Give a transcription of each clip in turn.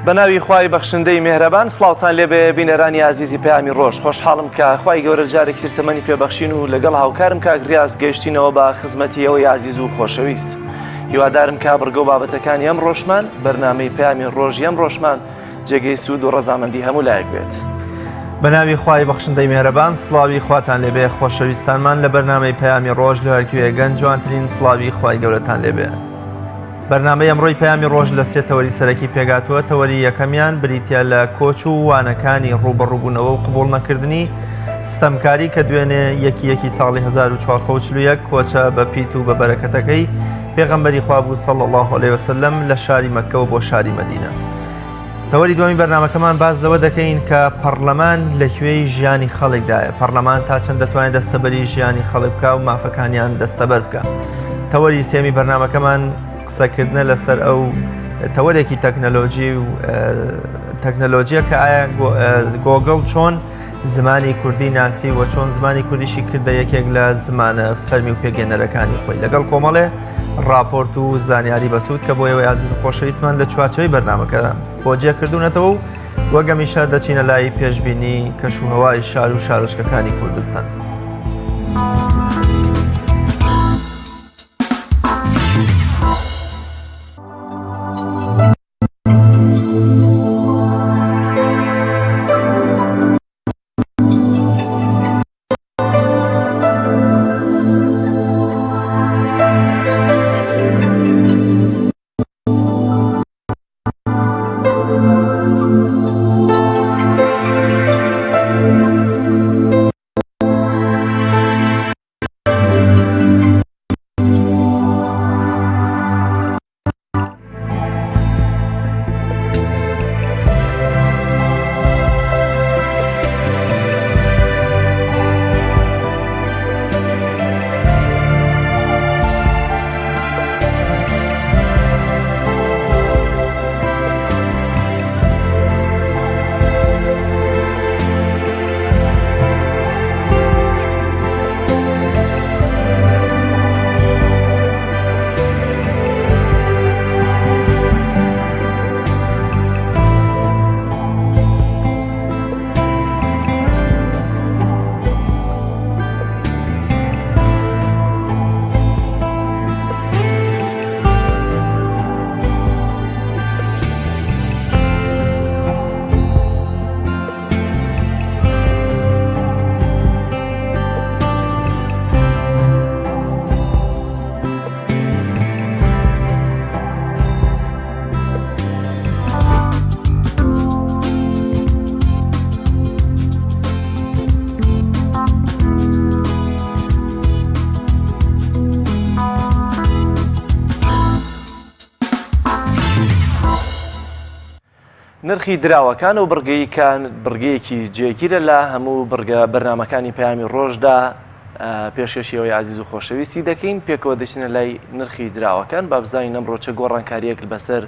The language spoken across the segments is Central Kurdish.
بەناوی خوای بەخشندەی میهرەبان سڵاوتان لێبێ بینەرانی عزیزی پەیامی ڕۆژ خۆشحاڵم کە خوای گەورە جارێکی تر تەمەنی پێبەخشین و لەگەڵ هاوکارم کاک ریاز گەیشتینەوە بە خزمەتی ئەوەی عزیز و خۆشەویست. هیوادارم کا بڕگە و بابەتەکانی ئەم ڕۆژمان بەرنامەی پەیامی ڕۆژی ئەم ڕۆژمان جێگەی سوود و ڕەزامەندی هەموو لایەک بێت. بەناوی خوای بەخشندەی میهرەبان سڵاوی خواتان لێبێ خۆشەویستانمان لە بەرنامەی پەیامی ڕۆژ لە هەرکوێگەن جوانترین سڵاوی خوای گەورەتان لێبێ. بەرنامەی ئەمڕۆی پەیامی ڕۆژ لە سێ تەوەری سەرەکی پێگاتووە. تەوەری یەکەمیان بریتە لە کۆچ و وانەکانی ڕوبەڕووبوونەوە و قبوڵ نەکردنی ستەمکاری کە دوێنێ یەکی ساڵی 1441 کۆچە بە پیت و بە بەرەکەتەکەی پێغەمبەری خوا بوو صلی الله علیه وسلم لە شاری مەککەوە بۆ شاری مەدینە. تەوەری دووەمی بەرنامەکەمان باز لەوە دەکەین کە پەرلەمان لەکوێی ژیانی خەڵکدایە، پەرلەمان تا چەند دەتوانێت دەستەبەری ژیانی خەڵک بکە و مافەکانیان دەستەبەر بکە. تەوەری سێمی بەرنامەکەمان قسەکردنە لەسەر ئەو تەوەرێکی تەکنەلۆجیە کە ئایا گۆگڵ چۆن زمانی کوردی ناسی و چۆن زمانی کوردیشی کردە یەکێک لە زمانە فەرمی و پێگەێنەرەکانی خۆی لەگەڵ کۆمەڵێ راپۆرت و زانیاری بەسوود کە بۆ ئێوەی عزیز و خۆشەویستمان لە چوارچەوەی بەرنامەکە بۆ جێکردوونەتەوە و وەگەمیشە دەچینە لای پێشبینی کەشوهەوای شار و شارۆچکەکانی کوردستان. نرخی دراوەکان و بڕگەیەکی جێگیرە لە هەموو بەرنامەکانی پەیامی ڕۆژدا پێشکەشیەوەی عزیز و خۆشەویستی دەکەین. پێکەوە دەچینە لای نرخی دراوەکان با بزانین ئەمڕۆ چه گۆڕانکاریەک بەسەر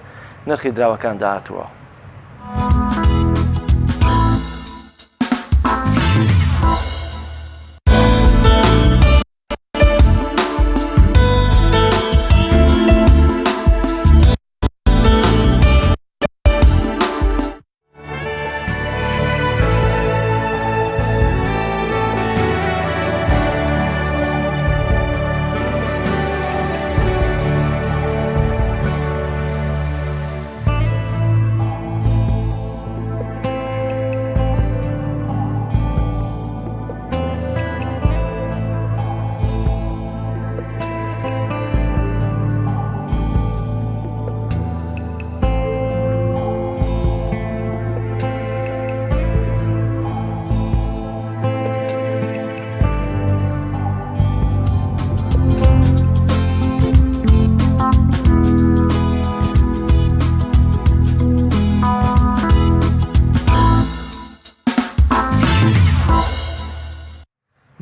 نرخی دراوەکان داهاتووە.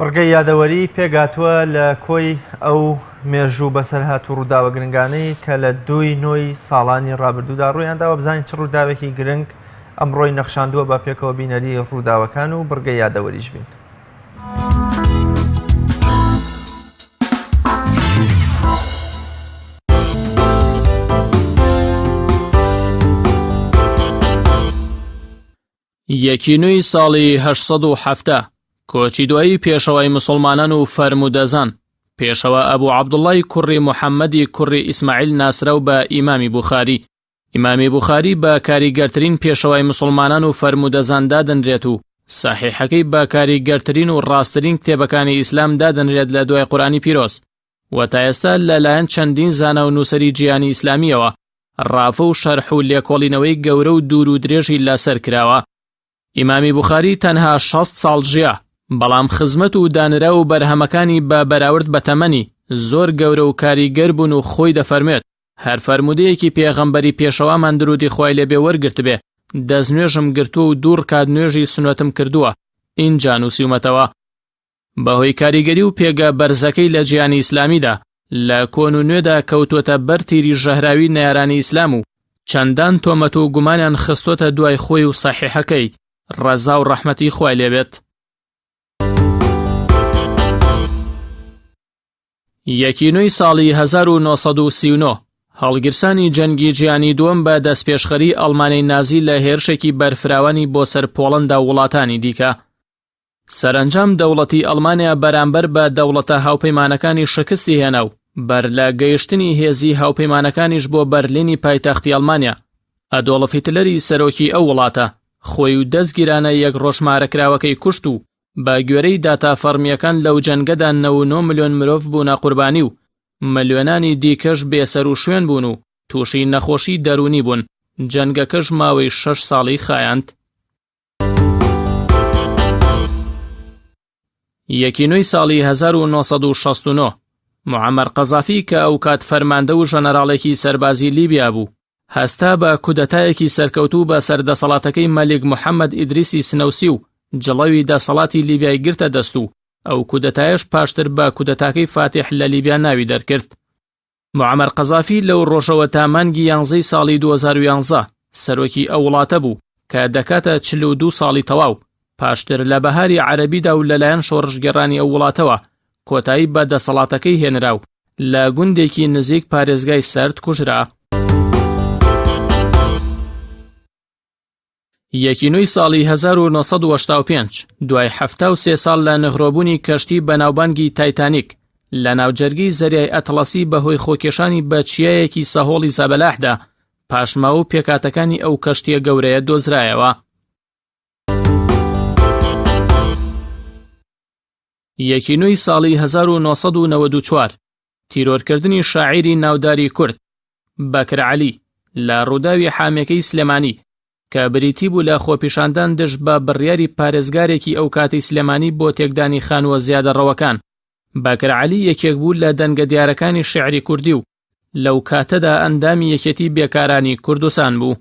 بڕگەی یادەوەری پێگاتووە لە کۆی ئەو مێژوو بەسەرهات و ڕووداوە گرنگانەی کە لە 2 نۆی ساڵانی ڕابردوودا ڕوویانداوە بزانین چ ڕووداوێکی گرنگ ئەمڕۆی نەخشاندووە بە پێکەوە بینەری ڕووداوەکان و بڕگەی یادەوەریش بین. یەکینووی ساڵی 1970 کۆچی دوایی پێشەوای مسلمانان و فەرمودەزان پێشەوە ئەبوو عەبدوڵڵای کوڕی محەممەدی کوڕی ئیسماعیل ناسرە و بە ئیمامی بوخاری. ئیمامی بوخاری بە کاریگەرترین پێشەوای مسلمانان و فەرمودەزان دادەنرێت و ساحیحەکەی بە کاریگەرترین و ڕاستترین کتێبەکانی ئیسلام دادەنرێت لە دوای قورئانی پیرۆز و تا ئێستا لەلایەن چەندین زانا و نووسەری جیهانی ئیسلامیەوە ڕافە و شەرح و لێکۆڵینەوەی گەورە و دوور و درێژی لەسەر کراوە. ئیمامی بوخاری تەنها 60 ساڵ ژیا، بەڵام خزمەت و دانرا و بەرهەمەکانی بە بەراورد بە تەمەنی زۆر گەورە و کاریگەر بوون و خۆی دەفەرمێت هەر فەرمودەیەکی پێغەمبەری پێشەوامان درودی خوای لێبێ وەرگرت بێ دەستنوێژم گرتووە و دوو ڕکات نوێژی سنەتم کردووە ئینجا نووسیومەتەوە. بەهۆی کاریگەری و پێگە بەرزەکەی لە جیهانی ئیسلامیدا لە کۆن و نوێدا کەوتوتە بەر تیری ژەهراوی نەیارانی ئیسلام و چەندان تۆمەت و گومانیان خستۆتە دوای خۆی و سەحیحەکەی ڕەزا و ڕەحمەتی خوای لێبێت. یەکینووی ساڵی 1939 هەڵگرسانی جەنگی جیهانی دووەم بە دەستپێشخەری ئەڵمانیای نازی لە هێرشێکی بەرفراوانی بۆ سەر پۆڵەندا و وڵاتانی دیکە. سەرنجام دەوڵەتی ئەڵمانیا بەرامبەر بە دەوڵەتە هاوپەیمانەکانی شکستی هێنا و بەر لە گەیشتنی هێزی هاوپەیمانەکانیش بۆ بەرلینی پایتەختی ئەڵمانیا ئەدۆڵف هیتلەری سەرۆکی ئەو وڵاتە خۆی و دەستگیرانە یەک ڕۆژمارەکراوەکەی کوشت و بە گوێرەی داتا فەرمیەکان لەو جەنگەدا 9 ملیۆن مرۆڤ بوونە قوربانی و ملیۆنانی دیکەش بێسەر و شوێن بوون و تووشی نەخۆشی دەرونی بوون. جەنگەکەش ماوەی 6 ساڵی خایاند. یەکینووی ساڵی 1969 موعەمەر قەزافی کە ئەو کات فەرماندە و ژەنەراڵێکی سەربازی لیبیا بوو هەستا بە کودەتایەکی سەرکەوتوو بە سەردەسەڵاتەکەی مەلیک موحەممەد ئیدریسی سنەوسی و جڵەوی دەسەڵاتی لیبیای گرتە دەست و ئەو کودەتایش پاشتر بە کودەتاکەی فاتح لە لیبیا ناوی دەرکرد. موعەمەر قەزافی لەو ڕۆژەوە تا مانگی 11 ساڵی 2011 سەرۆکی ئەو وڵاتە بوو کە دەکاتە 42 ساڵی تەواو پاشتر لە بەهاری عەرەبیدا و لەلایەن شۆڕشگەڕانی ئەو وڵاتەوە کۆتایی بە دەسەڵاتەکەی هێنرا و لە گوندێکی نزیک پارێزگای سەرد کوژرا. یەکینووی ساڵی 1985 دوای 73 ساڵ لە نەغڕۆبوونی کەشتی بەناوبانگی تایتانیک لە ناوجەرگی زەریای ئەتڵەسی بەهۆی خۆکێشانی بە چیایەکی سەهۆڵی زەبەلاحدا پاشماوە و پێکاتەکانی ئەو کەشتیە گەورەیە دۆزرایەوە. یەکینووی ساڵی 1994 تیرۆرکردنی شاعیری ناوداری کورد بەکر عەلی لە ڕووداوی حامێکەی سلێمانی کە بریتی بوو لە خۆپیشاندان دژ بە بڕیاری پارێزگارێکی ئەو کاتی سلێمانی بۆ تێکدانی خانووە زیادەڕەوەکان. بەکر عەلی یەکێک بوو لە دەنگە دیارەکانی شیعری کوردی و لەو کاتەدا ئەندامی یەکێتی بێکارانی کوردستان بوو.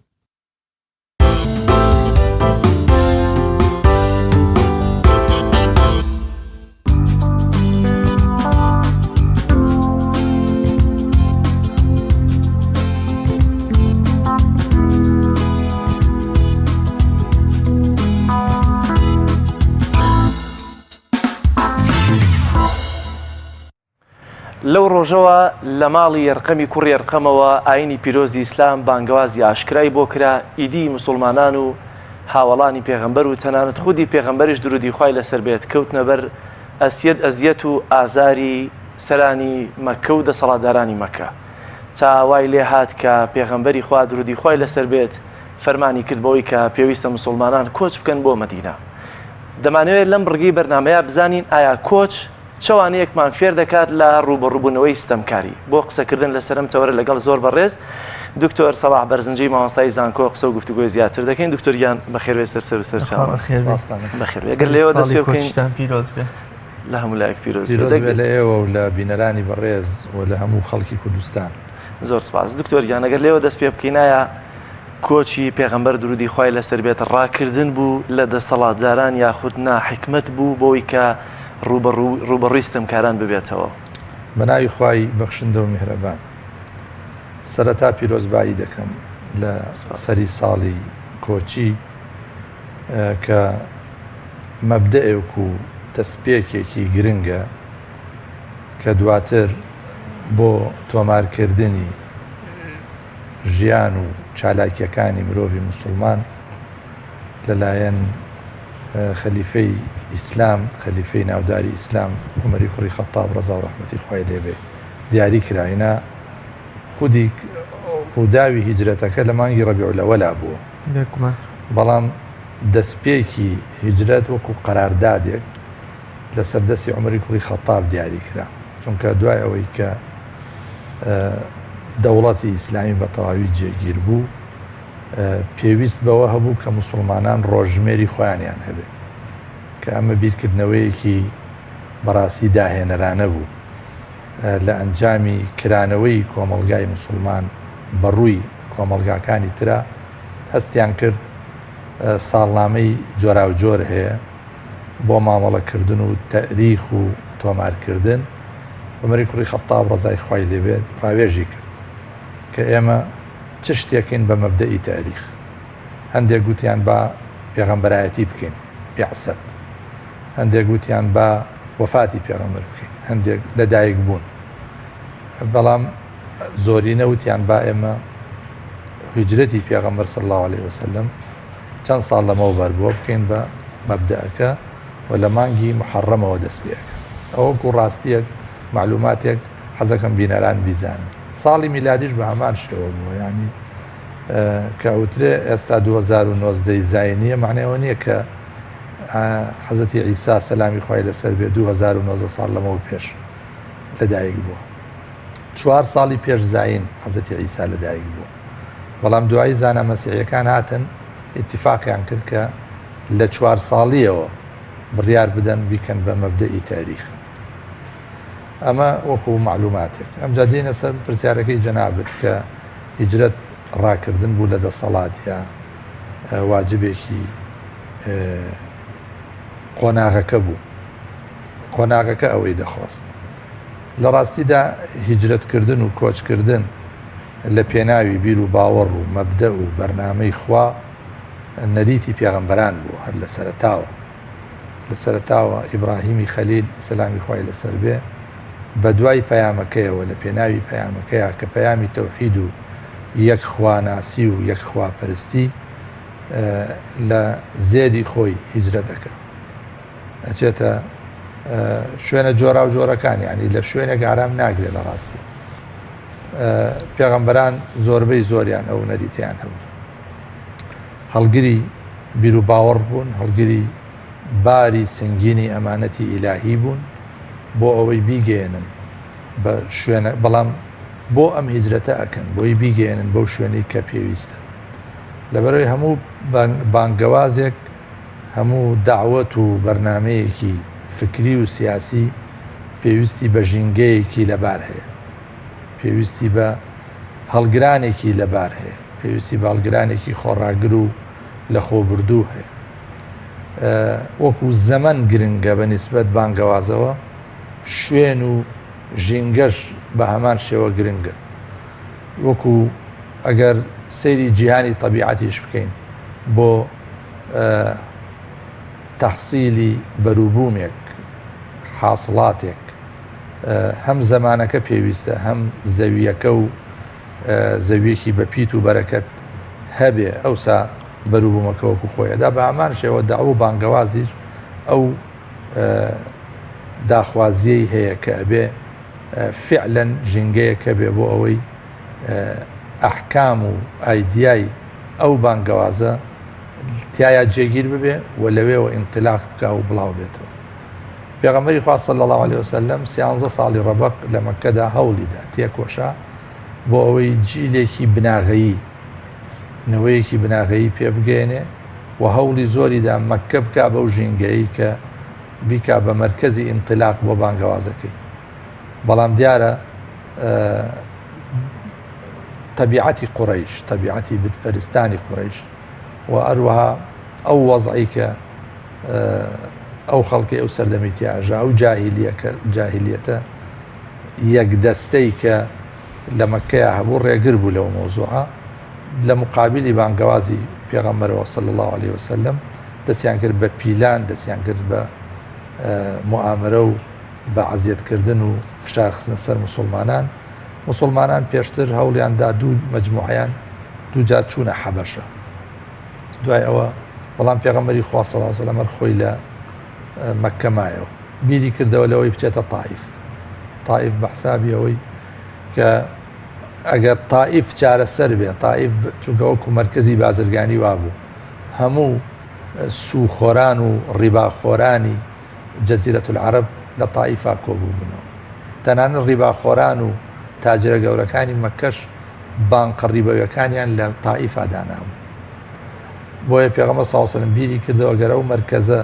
لەو ڕۆژەوە لە ماڵی یەرقەمی کوڕی یەرقەمەوە ئاینی پیرۆزی ئیسلام بانگوازی ئاشکرای بۆ کرا ئیدی موسڵمانان و هاوڵانی پێغەمبەر و تەنانەت خودی پێغەمبەریش درودی خوای لەسەر بێت کەوتنە بەر ئەزیەت و ئازاری سەرانی مەکە و دەسەڵاتدارانی مەکە تا وای لێ هات کە پێغەمبەری خوا درودی خوای لەسەر بێت فەرمانی کرد بەوەی کە پێویستە موسڵمانان کۆچ بکەن بۆ مەدینە. دەمانوێت لەم بڕگەی بەرنامەیە بزانین ئایا کۆچ چەوانەیەکمان فێر دەکات لە ڕوبەڕووبوونەوەی ستەمکاری. بۆ قسەکردن لەسەرم تەوەرە لەگەڵ زۆر بەڕێز دکتۆر سەلاح بەرزنجی مامۆستای زانکۆ قسە و گفتوگۆی زیاتر دەکەین. دکتۆریان بەخێربێ سەر و سەرچاوە. بەخێر ئەگەر لێوە دەست پێ بکەین پیرۆز بێ لە هەموو لایەک پیرۆز بێ لە ئێوە و لە بینەرانی بەڕێز و لە هەموو خەڵکی کوردستان. زۆر سپاس دکتۆریان ئەگەر لێوە دەست پێ بکەینایە کۆچی پێغەمبەر درودی خوای لەسەر بێت ڕاکردن بوو لە دەسەڵاتداران یاخود نا حکمت بوو بۆی کە ڕوبەڕووی ستەمکاران ببێتەوە. بەناوی خوای بەخشندە و میهرەبان سەرەتا پیرۆزبایی دەکەم لە سەری ساڵی کۆچی کە مەبدەئێک و دەستپێکێکی گرنگە کە دواتر بۆ تۆمارکردنی ژیان و چالاکیەکانی مرۆڤی موسڵمان لەلایەن خەلیفەی ئیسلام خەلیفەی ناوداری ئیسلام عومەری کوڕی خەتاب ڕەزا و ڕەحمەتی خوای لێبێ دیاری کراینا خودی ڕووداوی هیجرەتەکە لە مانگی ڕەبیع الأوەلا بووە بەڵام دەستپێکی هیجرەت وەکو قەراردادێک لەسەر دەستی عومەری کوڕی خەتاب دیاری کرا چونکە دوای ئەوەی کە دەوڵەتی ئیسلامی بە تەواوی جێگیر بوو پێویست بەوە هەبوو کە موسڵمانان ڕۆژژمێری خۆیانیان هەبێ کە ئەمە بیرکردنەوەیەکی بەڕاستی داهێنەرانە بوو لە ئەنجامی کرانەوەی کۆمەڵگای موسڵمان بەڕووی کۆمەڵگاکانی ترە هەستیان کرد ساڵنامەی جۆرا و جۆر هەیە بۆ مامەڵەکردن و تەریخ و تۆمارکردن عومەری کوڕی خەتاب ڕەزای خوای لێبێت ڕاوێژی کرد کە ئێمە چ شتێکین بە مەبدەئی تاریخ هەندێک گوتیان بە پێغەمبەرایەتی بکەین بیعسەت هەندێک گوتیان بە وەفاتی پێغەمبەر بکەین هەندێک لەدایک بوون بەڵام زۆرینە وتیان با ئێمە هیجرەتی پێغەمبەر صلی الله عليه وسلم چەند ساڵ لەمەوبەر بووە بکەین بە مەبدەەکە و لە مانگی محەڕەمەوە دەست پێەکە ئەوەکو ڕاستیەک معلوماتێک حەزەکەم بینەران بیزانن ساڵی میلادیش بە هەمان شێوە بووە ینی کە ئەوترێ ئێستا 2019 زاینیە معنەوە نییە کە حەزەتی عیسا سەلامی خوای لەسەر بێ 2019 ساڵ لەمەوە پێش لەدایک بووە 4 ساڵی پێش زاین حەزەتی عیسا لەدایک بووە بەڵام دوایی زانە مەسیحیەکان هاتن ئیتیفاقیان کرد کە لە 4 ساڵیەوە بڕیار بدەن بیکەن بە مەبدەئی تاریخ ئەمە وەکو معلوماتێک ئەمجا دێنە سەر پرسیارەکەی جەنابەت کە هیجرەت ڕاکردن بوو لە دەسەڵات یا واجبێکی قۆناغەکە بوو قۆناغەکە ئەوەی دەخواست لە ڕاستیدا هیجرەتکردن و کۆچکردن لە پێناوی بیر و باوەڕ و مەبدە و بەرنامەی خوا نەریتی پێغەمبەران بوو هەر لە سەرەتاوە لە سەرەتاوە ئیبراهیمی خەلیل سەلامی خوای لەسەر بێ بە دوای پەیامەکەیەوە لە پێناوی پەیامەکەیە کە پەیامی تەوحید و یەک خواناسی و یەک خواپەرستی لە زێدی خۆی هیجرەت دەکات ئەچێتە شوێنە جۆرا و جۆرەکان ینی لە شوێنێک ئارام ناگرێت لە ڕاستی پێغەمبەران زۆربەی زۆریان ئەو نەریتیان هەبوو هەڵگری بیر و باوەڕ بوون هەڵگری باری سنگینی ئەمانەتی ئیلاهی بوون بۆ ئەوەی بیگەێنن بە شوێنە بەڵام بۆ ئەم هیجرەتە ئەکەن بۆی بیگەێنن بەو شوێنەی کە پێویستە لەبەرەوەی هەموو بانگەوازێک هەموو داوەت و بەرنمەیەکی فکری و سیاسی پێویستی بە ژینگەیەکی لەبار هەیە پێویستی بە هەڵگرانێکی لەبار هەیە پێویستی بە هەڵگرانێکی خۆڕاگر و لە خۆبردوو هەیە وەکو زەمن گرنگە بە نیسبەت بانگەوازەوە شوێن و ژینگەش بە هەمان شێوە گرنگە وەکو ئەگەر سەیری جیهانی تەبیعەتیش بکەین بۆ تەحسیلی بەرووبوومێک حاصڵاتێک هەم زەمانەکە پێویستە هەم زەویەکە و زەویەکی بە پیت و بەرەکەت هەبێ ئەوسا بەرووبوومەکە وەکو خۆیەدا بە هەمان شێوە داو بانگەوازیش ئەو داخوازیەی هەیە کە ئەبێ فعلەن ژینگەیەکە بێ بۆ ئەوەی ئەحکام و ئایدیای ئەو بانگەوازە تایە جێگیر ببێ و لەوێەوە ئینتیلاق بکە و بڵاو بێتەوە پێغەمبەری خوا صلی الله عليه وسلم 13 ساڵی ڕەبەق لە مەککەدا هەوڵیدا تێکۆشا بۆ ئەوەی جیلێکی بناغەیی نەوەیەکی بناغەیی پێ بگەێنێ و هەوڵی زۆریدا مەککە بکا بەو ژینگەیی کە بیکا بە مەرکەزی ئینتیلاق بۆ بانگەوازەکەی بەڵام دیارە طبیعەتی قوڕەیش طبیعەتی بتپەرستانی قوڕەیش و ئەروەها ئەو وەزعی کە ئەو خەڵکی ئەو سەردەمی تیاژا ئەو جاهیلیەتە یەکدەستەی کە لە مەککەیە هەبوو ڕێگر بوو لەو مۆزوعە لە مقابلی بانگەوازی پێغەمبەرەوە صلی الله عليه وسلم دەستیان کرد بە پیلان دەستیان کرد بە موامرە و بە عەزیەتکردن و فشار خستنە سەر موسڵمانان پێشتر هەوڵیاندا دوو مەجموعەیان دوو جار چوونە حەبەشە دوای ئەوە بەڵام پێغەمبەری خوا صلی الله علیه و سلم خۆی لە مەککە مایەوە بیری کردەوە لەوەی بچێتە تائیف بە حسابی ئەوەی کە ئەگەر تائیف چارەسەر بێ تائیف چونکە وەکو مەرکەزی بازرگانی وابوو هەموو سوخۆران و ڕیباخۆرانی جەزیرەت العەرەب لە تائیفا کۆبوو بوونەوە تەنانەت ڕیباخۆران و تاجرە گەورەکانی مەککەش بانقە ڕیبەویەکانیان لە تائیفا دانابوو بۆیە پێغەمبەر صلی الله علیه و سلم بیری کردەوە گەرە و مەرکەزە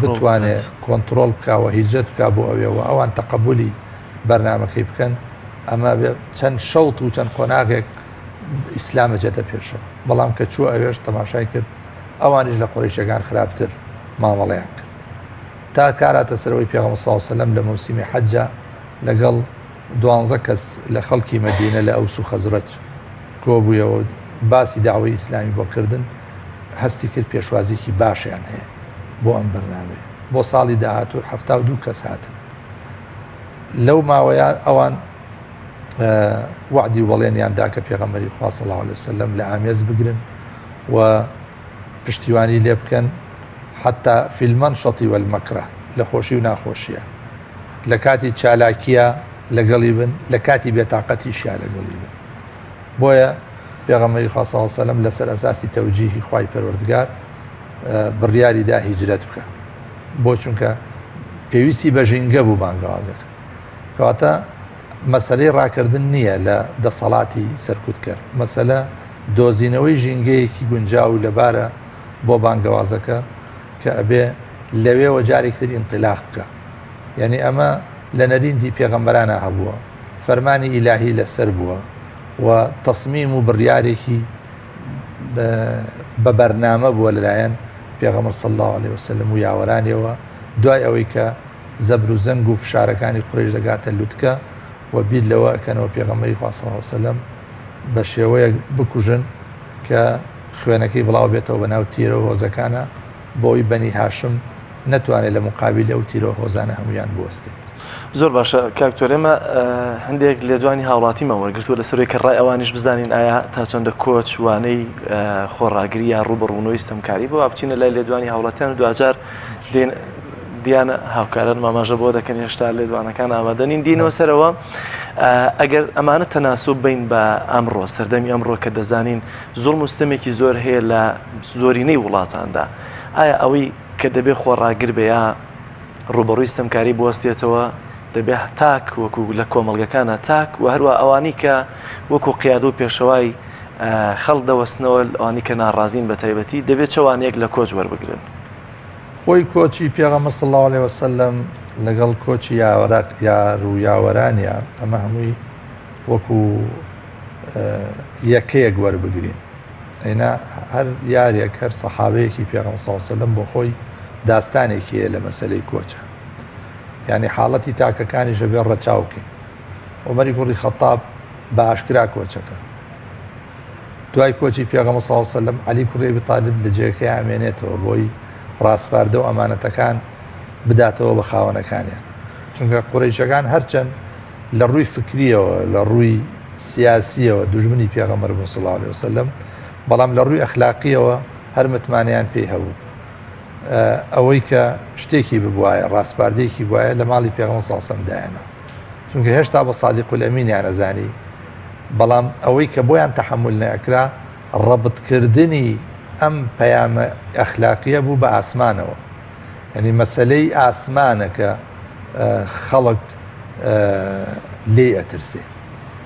بتوانێت کۆنتڕۆڵ بکاوە هیجرەت بکا بۆ ئەوێەوە ئەوان تەقەبولی بەرنامەکەی بکەن ئەمە چەند شەوت و چەند قۆناغێک ئیسلامە جێتە پێشەوە بەڵام کە چوو ئەوێش تەماشای کرد ئەوانیش لە قوڕیشەکان خراپتر مامەڵەیان کرد تا کاراتە سەرەوەی پێغەمبەر صلی الله علیه و سلم لە مەوسیمی حەجە لەگەڵ 12 کەس لە خەڵکی مەدینە لە ئەوس و خەزرەج کۆبوویەوە باسی داوای ئیسلامی بۆ کردن هەستی کرد پێشوازیکی باشیان هەیە بۆ ئەم بەرنامەیە بۆ ساڵی داهاتوو 72 کەس هاتن لەو ماوەیە ئەوان وعدی وەڵێنیاندا کە پێغەمبەری خوا صلی الله علیه و سلم لە ئامێز بگرن و پشتیوانی لێ بکەن حتا فی المەنشەط والمەکرە لە خۆشی و ناخۆشیە لە کاتی چالاکیە لەگەڵی بن لە کاتی بێتاقەتیشیا لەگەڵی بن بۆیە پێغەمبەری خوا صلی الله علیه و سلم لەسەر ئەساسی تەوجیهی خوای پەروەردگار بڕیاریدا هیجرەت بکە بۆ چونکە پێویستی بە ژینگە بوو بانگەوازەکە کەواتە مەسەلەی ڕاکردن نییە لە دەسەڵاتی سەرکوتکەر مەسەلە دۆزینەوەی ژینگەیەکی گونجاو لەبارە بۆ بانگەوازەکە کە ئەبێ لەوێەوە جارێکتر ئینطلاق بکە یعنی ئەمە لە نەریندی پێغەمبەرانە هەبووە فەرمانی ئیلاهی لەسەر بووە و تەسمیم و بڕیارێکی بە بەرنامە بووە لەلایەن پێغەمبەر صلی الله علیه و سلم و یاوەرانیەوە دوای ئەوەی کە زەبر و زەنگ و فشارەکانی قوڕیش دەگاتە لوتکە و بیر لەوە ئەکەنەوە پێغەمبەری خوا صلی الله علیه و سلم بە شێوەیەک بکوژن کە خوێنەکەی بڵاو بێتەوە بە ناو تیرە و هۆزەکانە بۆی بەنی هاشم نەتوانێت لە مقابلی ئەو تیرە و هۆزانە هەمویان بوەستێت زۆر باشە کاکتۆرێمە هەندێک لێدوانی هاوڵاتیمان وەرگرتووە لەسەرەوەی کە ڕای ئەوانیش بزانین ئایا تا چەندە کۆچ وانەی خۆڕاگری یا ڕوبەڕوونەوەی ستەمکاری بۆ بچینە لای لێدوانی هاوڵاتیان و دوجار دیانە هاوکاران ماماژە بۆ دەکەن هێشتا لێدوانەکان ئامادەنین دینەوە سەرەوە ئەگەر ئەمانە تەناسوب بین بە ئەمڕۆ سەردەمی ئەمڕۆ کە دەزانین زۆر مستەمێکی زۆر هەیە لە زۆرینەی وڵاتاندا ئایا ئەوەی کە دەبێ خۆڕاگر بێ یا ڕوبەڕووی ستەمکاری بوەستێتەوە دەبێ تاک وەکو لە کۆمەڵگەکانە تاک و هەروە ئەوانی کە وەکو قیادە و پێشەوای خەڵ دەوەستنەوە ئەوانی کە ناڕازین بە تایبەتی دەبێت چەوانەیەک لە کۆچ وەربگرن خۆی کۆچی پێغەمبەر صلی الله علیه و سلم لەگەڵ کۆچی یار و یاوەرانیە ئەمە هەمووی وەکو یەکەیەک وەربگرین ئەینا هەر یارێک هەر سەحابەیەکی پێغەمبەر صلی الله علیه و سلم بۆ خۆی داستانێکی هەیە لە مەسەلەی کۆچە یعنی حاڵەتی تاکەکانیش بێ ڕەچاوکەین عومەری کوڕی خەتاب بە ئاشکرا کۆچەکە دوای کۆچی پێغەمبەر صلی الله علیه و سلم عەلی کوڕی ئەبی تاالب لە جێگەکەی ئامێنێتەوە بۆی ڕاستپاردە و ئەمانەتەکان بداتەوە بە خاوەنەکانیان چونکە قوڕیشەکان هەرچەند لە ڕووی فکریەوە لە ڕووی سیاسیەوە دوژمنی پێغەمبەر بوون صلی الله علیه و سلم بەڵام لە ڕووی ئەخلاقیەوە هەر متمانەیان پێی هەبوو ئەوەی کە شتێکی ببوایە ڕاستپاردەیەکی بواە لە ماڵی پێغەمبەر صلی الله علیه و سلم دایەنە چونکە هێشتا بە صادق الئەمینیان نەزانی بەڵام ئەوەی کە بۆیان تەحمل نەئەکرا ڕەبطکردنی ئەم پەیامە ئەخلاقیە بوو بە ئاسمانەوە یعنی مەسەلەی ئاسمانە کە خەڵک لێ ئەترسێ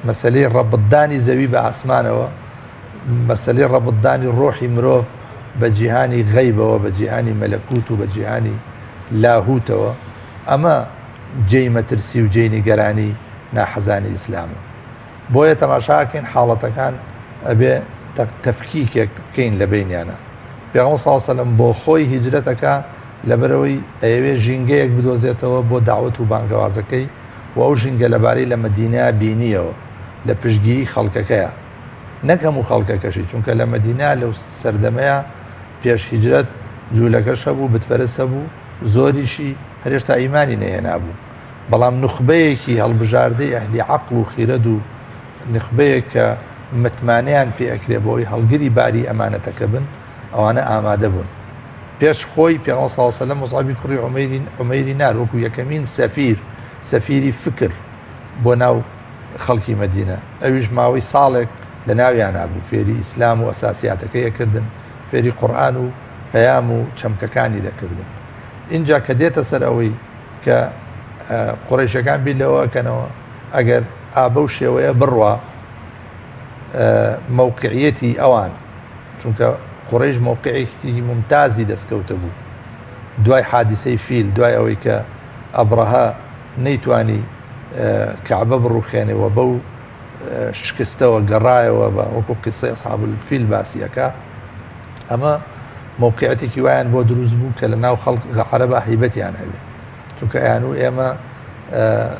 مەسەلەی ڕەبطدانی زەوی بە ئاسمانەوە مەسەلەی ڕەبطدانی ڕۆحی مرۆڤ بە جیهانی غەیبەوە بە جیهانی مەلەکوت و بە جیهانی لاهوتەوە ئەمە جێی مەترسی و جێی نیگەرانی ناحەزانی ئیسلامە بۆیە تەماشاکەین حاڵەتەکان ئەبێ تەفکیکێک بکەین لە بینیانە پێغەمبەر صلی الله علیه و سلم بۆ خۆی هیجرەتەکە لەبەرەوەی ئەوێ ژینگەیەک بدۆزێتەوە بۆ داوەت و بانگەوازەکەی و ئەو ژینگە لەبارەی لە مەدینە بینیەوە لە پشتگیری خەڵکەکەیە نەکەم و خەڵکەکەشی چونکە لە مەدینە لەو سەردەمەیە پێش هیجرەت جوولەکەش هەبوو بتپەرست هەبوو زۆریشی هەرێشتا ئیمانی نەهێنابوو بەڵام نخبەیەکی هەڵبژاردەی ئەهلی عەقڵ و خیرەت و نخبەیەک کە متمانەیان پێ ئەکرێ بۆی هەڵگری باری ئەمانەتەکە بن ئەوانە ئامادە بوون پێش خۆی پێغەمبەر صلی الله علیه و سلم مصعب کوڕی عومەیری نار وەکو یەکەمین سەفیری فکر بۆ ناو خەڵکی مەدینە ئەویش ماوەی ساڵێک لە ناویان نبوو فێری ئیسلام و ئەساسیاتەکەی یەکردن فێری قورئان و پەیام و چەمکەکانی دەکردن اینجا کە دێتە سەر ئەوەی کە قوڕیشەکان بیر لەوەکەنەوە ئەگەر ئابە و شێوەیە بڕوە مووقعیەتی ئەوان چونکە قوڕیش مووقعێکی ممتازی دەستکەوتە بوو دوای حادیسەی فیل دوای ئەوەی کە ئەبرەها نەیتوانی کەعبە بڕوخێنێەوە بەو شکستەوە گەڕایەوە بە وەکو قیسەی ئەصحاب الفیل باسیەکە ئەمە مووقعەتێکی وایان بۆ دروست بوو کە لە ناو خەڵک عەرەبە هەیبەتیان هەبێ چونکە ئەیان و ئێمە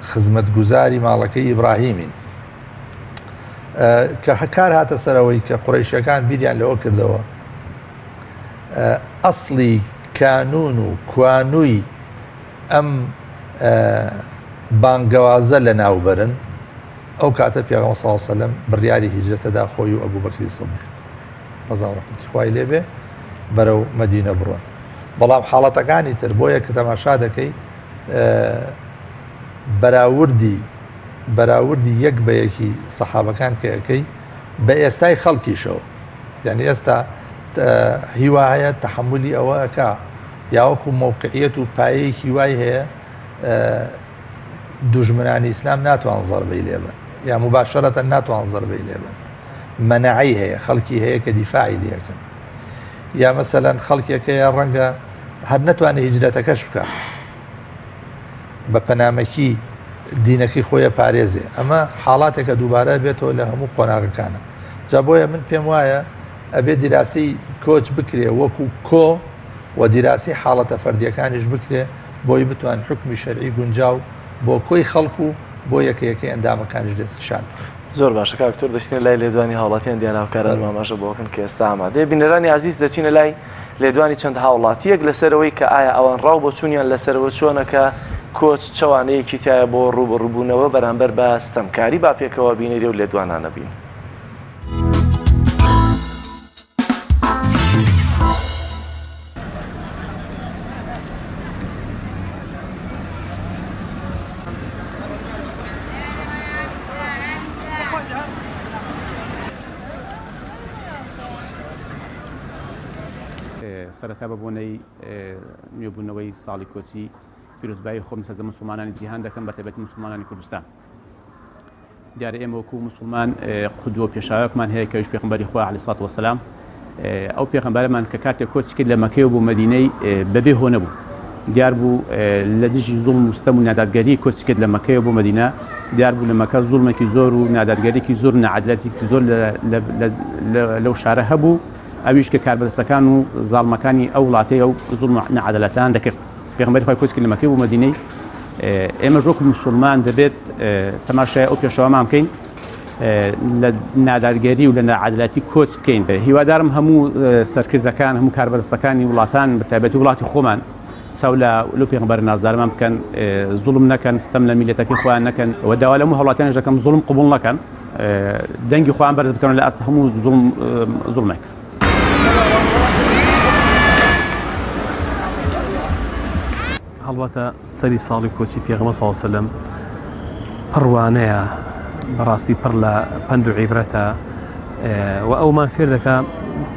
خزمەتگوزاری ماڵەکەی ئیبراهیمین کە کار هاتە سەرەوەی کە قوڕیشەکان بیریان لەوە کردەوە ئەسڵی کانون و کوانووی ئەم بانگەوازە لە ناوبەرن ئەو کاتە پێغەمبەر صلی الله علیه و سلم بڕیاری هیجرەتەدا خۆی و ئەبوو بەکری سیدیق ڕەضا و ڕەحمەتی خوای لێبێ بەرەو مەدینە بڕۆن بەڵام حاڵەتەکانی تر بۆیە کە تەماشا دەکەی بەراوردی یەک بە یەکی سەحابەکان کە یەکەی بە ئێستای خەڵکیشەوە یعنی ئێستا هیوایە تەحملی ئەوە ئەکا یاوەکو مووقعیەت و پایەیەکی وای هەیە دوژمنانی ئیسلام ناتوان زەربەی لێبن یا مباشرەتەن ناتوان زەربەی لێبن مەنەعی هەیە خەڵکی هەیە کە دیفاعی لێکن یا مەسەلەن خەڵکێکەیە ڕەنگە هەر نەتوانێت هیجرەتەکەش بکە بە پەنامەکی دینەکەی خۆیە پارێزێ ئەمە حاڵاتێکە دووبارە بێتەوە لە هەموو قۆناغەکانە جا بۆیە من پێم وایە ئەبێ دیراسی کۆچ بکرێ وەکو کۆ و دیراسی حاڵەتە فەردیەکانیش بکرێ بۆی بتوان حکمی شەرعی گونجاو بۆ کۆی خەڵکو بۆ یەکەیەکەی ئەندامەکانیش دەستشان زۆر باشە کاکتۆر دەچینە لای لێدوانی هاوڵاتیان دیاناوکاران ماماشە بۆکن کە ئێستا ئامادەیە بینەرانی عزیز دەچینە لای لێدوانی چەند هاوڵاتیەک لەسەرەوەی کە ئایا ئەوان ڕاو بۆ چوونیان لەسەرەوە چۆنەکە کۆچ چەوانەیەکی تایە بۆ ڕوبەڕووبوونەوە بەرامبەر بە ستەمکاری با پێکەوە بینێری و لێدوانانە بین. سەرەتا بە بۆنەی نوێبوونەوەی ساڵی کۆچی پیرۆزبایی خۆم سەرجەم موسڵمانانی جیهان دەکەم بە تایبەتی موسڵمانانی کوردستان. دیارە ئێمە وەکو موسڵمان قودوە پێشاوەکمان هەیە کەویش پێغەمبەری خوا عەلەیهی سڵات وەسەلام ئەو پێغەمبەرمان کە کاتێک کۆچی کرد لە مەکەیەوە بۆ مەدینەی بەبێ هۆ نەبوو دیار بوو لە دژی زوڵم و ستەم و نادادگەری کۆچی کرد لە مەکەیەوە بۆ مەدینە دیار بوو لە مەکە زوڵمێکی زۆر و نادادگەرێکی زۆر نەعەدالەتێکی زۆر لەو شارە هەبوو ئەویش کە کاربەدەستەکان و زاڵمەکانی ئەو وڵاتەیە و زوڵم و نەعەدالەتان دەکرد. پێغەمبەری خوا کۆچی کرد لە مەکەی بۆ مەدینەی ئێمە ژۆک موسڵمان دەبێت تەماشای ئەو پێشەوەمان بکەین لە نادارگەری و لە نەعەدالەتی کۆچ بکەین. هیوادارم هەموو سەرکردەکان هەموو کاربەدەستەکانی وڵاتان بە تایبەتی وڵاتی خۆمان چاو لە پێغەمبەر نازدارمان بکەن زوڵم نەکەن ستەم لە میلەتەکەی خۆیان نەکەن و داوا لە هەموو هەوڵاتیانیش دەکەم زوڵم قبوڵ نەکەن دەنگی خۆیان بەرز بکەن لە ئەست هەموو زوڵمێک. هەڵبەتە سەری ساڵی کۆچی پێغەمبەر صلی الله علیه و سلم پڕوانەیە بەڕاستی پڕ لە پند و عیبرەتە و ئەومان فێر دەکا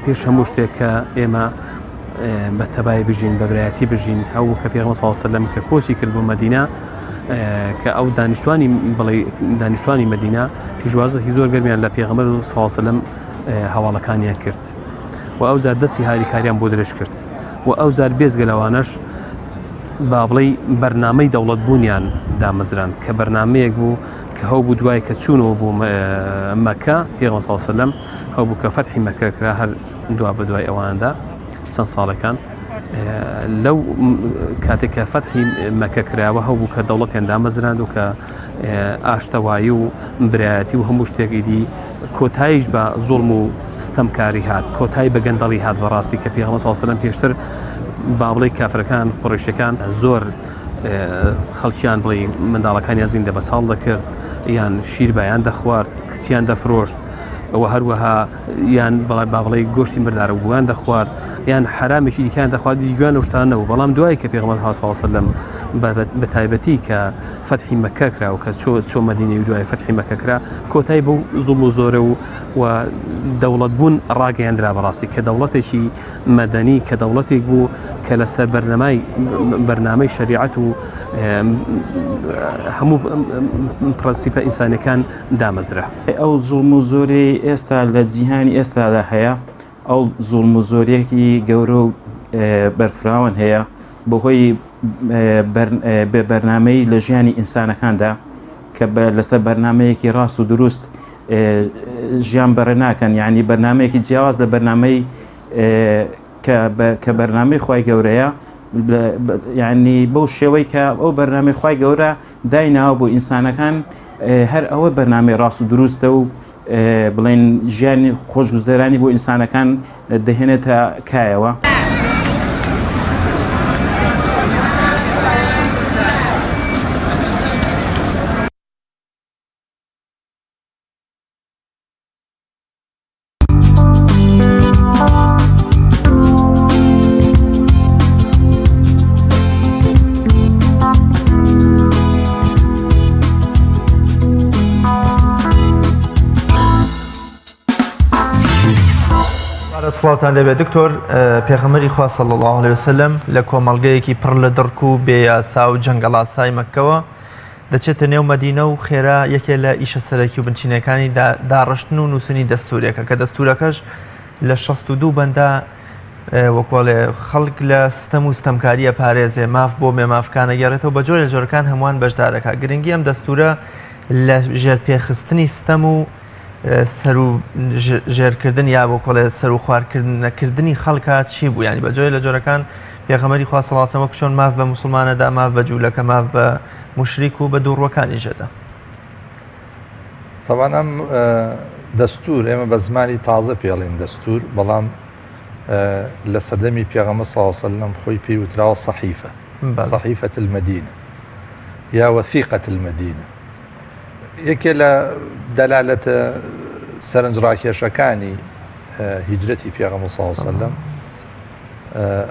پێش هەموو شتێک کە ئێمە بە تەبای بژین بە برایەتی بژین هەوو کە پێغەمبەر صلی الله علیه و سلم کە کۆچی کرد بۆ مەدینە کە ئەو دانیشتوانی مەدینە پیشوازەکی زۆر گەرمیان لە پێغەمبەر صلی الله علیه و سلم هەواڵەکانیان کرد و ئەو زار دەستی هاریکاریان بۆ درێژ کرد و ئەو زار بێزگە لەوانەش با بڵێ بەرنامەی دەوڵەت بوونیان دامەزران کە بەرنمەیەک بوو کە هەو بوو دوای کە چوونەوە بوو مەکە پێغەمبەر صلی الله علیه و سلم هەو بوو کە فەتحی مەکە کرا هەر دوا بە دوای ئەواندا چەند ساڵەکان لەو کاتێک کە فەتحی مەکە کراوە هەو بوو کە دەوڵەتیان دامەزراند و کە ئاشتەوایی و برایەتی و هەموو شتێکی دی کۆتاییش بە زوڵم و ستەمکاری هات کۆتایی بە گەندەڵی هات بەڕاستی کە پێغەمبەر صلی الله علیه و سلم پێشتر با بڵێ کافرەکان قوڕیشەکان زۆر خەڵکیان بڵێ منداڵەکانیان زیندە بە ساڵ دەکرد یان شیر بەیان دەخوارد کچیان دەفرۆشت ئەوە هەروەها یان بەڵای بابڵی گۆشتی مردارە بووان دەخوارد یان حرامێکی دیکان دەخواردی جوان شتانەوە بەڵام دوای کە پێغەمبەر صلی الله علیه و سلم بە تایبەتی کە فتحی مەکە کرا و کە چۆ مەدینە و دوای فتحی مەکە کرا کۆتایی بۆ زوڵم و زۆرە و دەوڵەت بوون ڕاگەیاندرا بەڕاستی کە دەوڵەتێکی مەدەنی کە دەوڵەتێک بوو کە لەسەر بەرنامەی شریعەت و هەموو پرەنسیپە ئینسانیەکان دامەزرا. ئەو زوڵم و زۆرەی ئێستا لە جیهانی ئێستادا هەیە ئەو زوڵم و زۆرێکی گەورە و بەرفراون هەیە بەهۆی بەرنامەی لە ژیانی ئینسانەکاندا کە لەسەر بەرنمەیەکی ڕاست و دروست ژیان بەڕێ ناکەن یعنی بەرنمەیەکی جیاواز لە بەرنمەی کە بەرنامەی خوای گەورەیە یعنی بەو شێوەی کە ئەو بەرنامەی خوای گەورە دایناوە بۆ ئینسانەکان هەر ئەوە بەرنامەی ڕاست و دروستە و بڵێن ژیانی خۆشگوزەرانی بۆ ئینسانەکان دەهێنێتە کایەوە. سڵاوتان لەبێ دکتۆر پێغەمبەری خوا صلی الله علیه وسلم لە کۆمەڵگەیەکی پڕ لە دڕک و بێیاسا و جەنگەڵاسای مەککەوە دەچێتە نێو مەدینە و خێرا یەکێ لە ئیشە سەرەکی و بنچینەکانی داڕشتن و نووسنی دەستورێکە کە دەستورەکەش لە 62 بەندا وەکۆڵێ خەڵک لە ستەم و ستەمکاریە پارێزێ ماف بۆ مێمافکانە گەڕێتەوە بە جۆرە جۆرەکان هەمووان بەشدارەکە. گرنگی ئەم دەستورە لە ژێرپێخستنی ستەم و سەر و ژێرکردن یا بۆ کۆڵێ سەر و خواردکردنی خەڵکات چی بوو ینی بە جۆرە لە جۆرەکان پێغەمبەری خوا صلی الله علیه و سلم چۆن ماف بە موسڵمانەدا ماف بە جوولەکە ماف بە موشریک و بە دووڕوەکانی ژەدا. طبعا ئەم دەستور ئێمە بە زمانی تازە پێڵین دەستور بەڵام لە سەردەمی پێغەمبەر صلی الله علیه و سلم خۆی پێی وتراوە صەحیفە صەحیفەة المەدینە یا وەثیقەة المەدینە. یەکێ لە دەلالەتە سەرنجڕاکێشەکانی هیجرەتی پێغەمبەر صلی الله علیه و سلم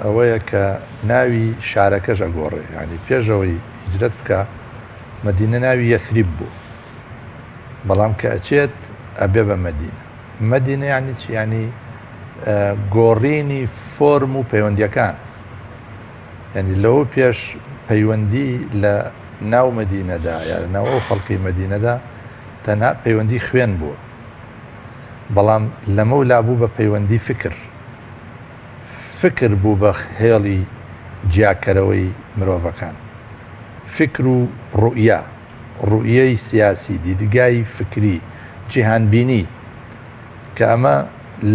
ئەوەیە کە ناوی شارەکەش ئەگۆڕێ ینی پێشەوەی هیجرەت بکە مەدینە ناوی یەثریب بوو بەڵام کە ئەچێت ئەبێ بە مەدینە. مەدینە یعنی چی؟ ینی گۆڕینی فۆرم و پەیوەندیەکان ینی لەوە پێش پەیوەندی لە ناو مەدینەدا یا ناو ئەو خەڵکی مەدینەدا تەنها پەیوەندی خوێن بووە بەڵام لەمە و لابوو بە پەیوەندی فکر بوو بە هێڵی جیاکەرەوەی مرۆڤەکان فکر و ڕوئیەی سیاسی دیدگای فکری جیهانبینی کە ئەمە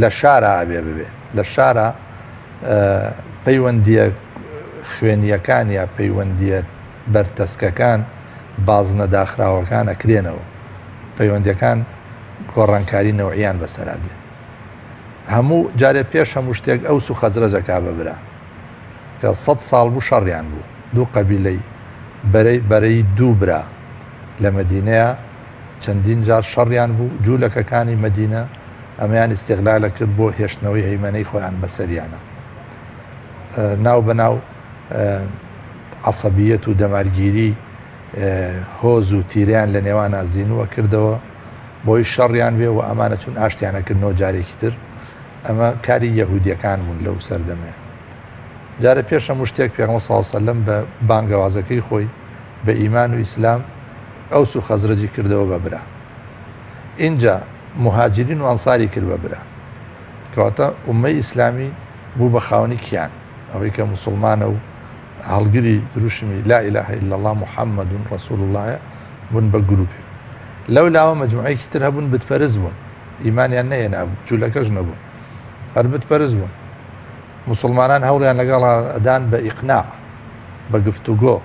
لە شارە ئابێ ببێ لە شارە پەیوەندیە خوێنیەکان یا پەیوەندیە بەرتەسکەکان بازنە داخراوەکان ئەکرێنەوە پەیوەندیەکان گۆڕانکاری نەوعیان بەسەرادێ هەموو جارێ پێش هەموو شتێک ئەوس و خەزرەجەکا ببرا کە 100 ساڵ بوو شەڕیان بوو دوو قەبیلەی بەرەی دوو برا لە مەدینەیە چەندین جار شەڕیان بوو جوولەکەکانی مەدینە ئەمەیان ئیستیغلالە کرد بۆ هێشتنەوەی هەیمەنەی خۆیان بەسەریانە ناو بەناو عەسەبیەت و دەمارگیری هۆز و تیریان لە نێوانە زینووە کردەوە بۆی شەڕیان بێ و ئەمانە چون ئاشتیانەکردنەوە جارێکی تر ئەمە کاری یەهودیەکان بوون لەو سەردەمێ. جارە پێش هەموو شتێک پێغەمبەر صلی الله علیه و سلم بە بانگەوازەکەی خۆی بە ئیمان و ئیسلام ئەوس و خەزرەجی کردەوە بە برا. اینجا مهاجرین و ئەنساری کرد بە برا کەواتە ئوممەی ئیسلامی بوو بە خاوەنی کیان ئەوەی کە موسڵمانە و هەڵگری دروشمی لا إله إلا الله محمد رسول الله بوون بە گروپی لەو لاوە مەجموعەیەکی تر هەبوون بتپەرست بوون ئیمانیان نەهێنابوو جوولەکەش نەبوون هەر بتپەرست بوون موسڵمانان هەوڵیان لەگەڵ ئەدان بە ئیقناع بە گفتوگۆ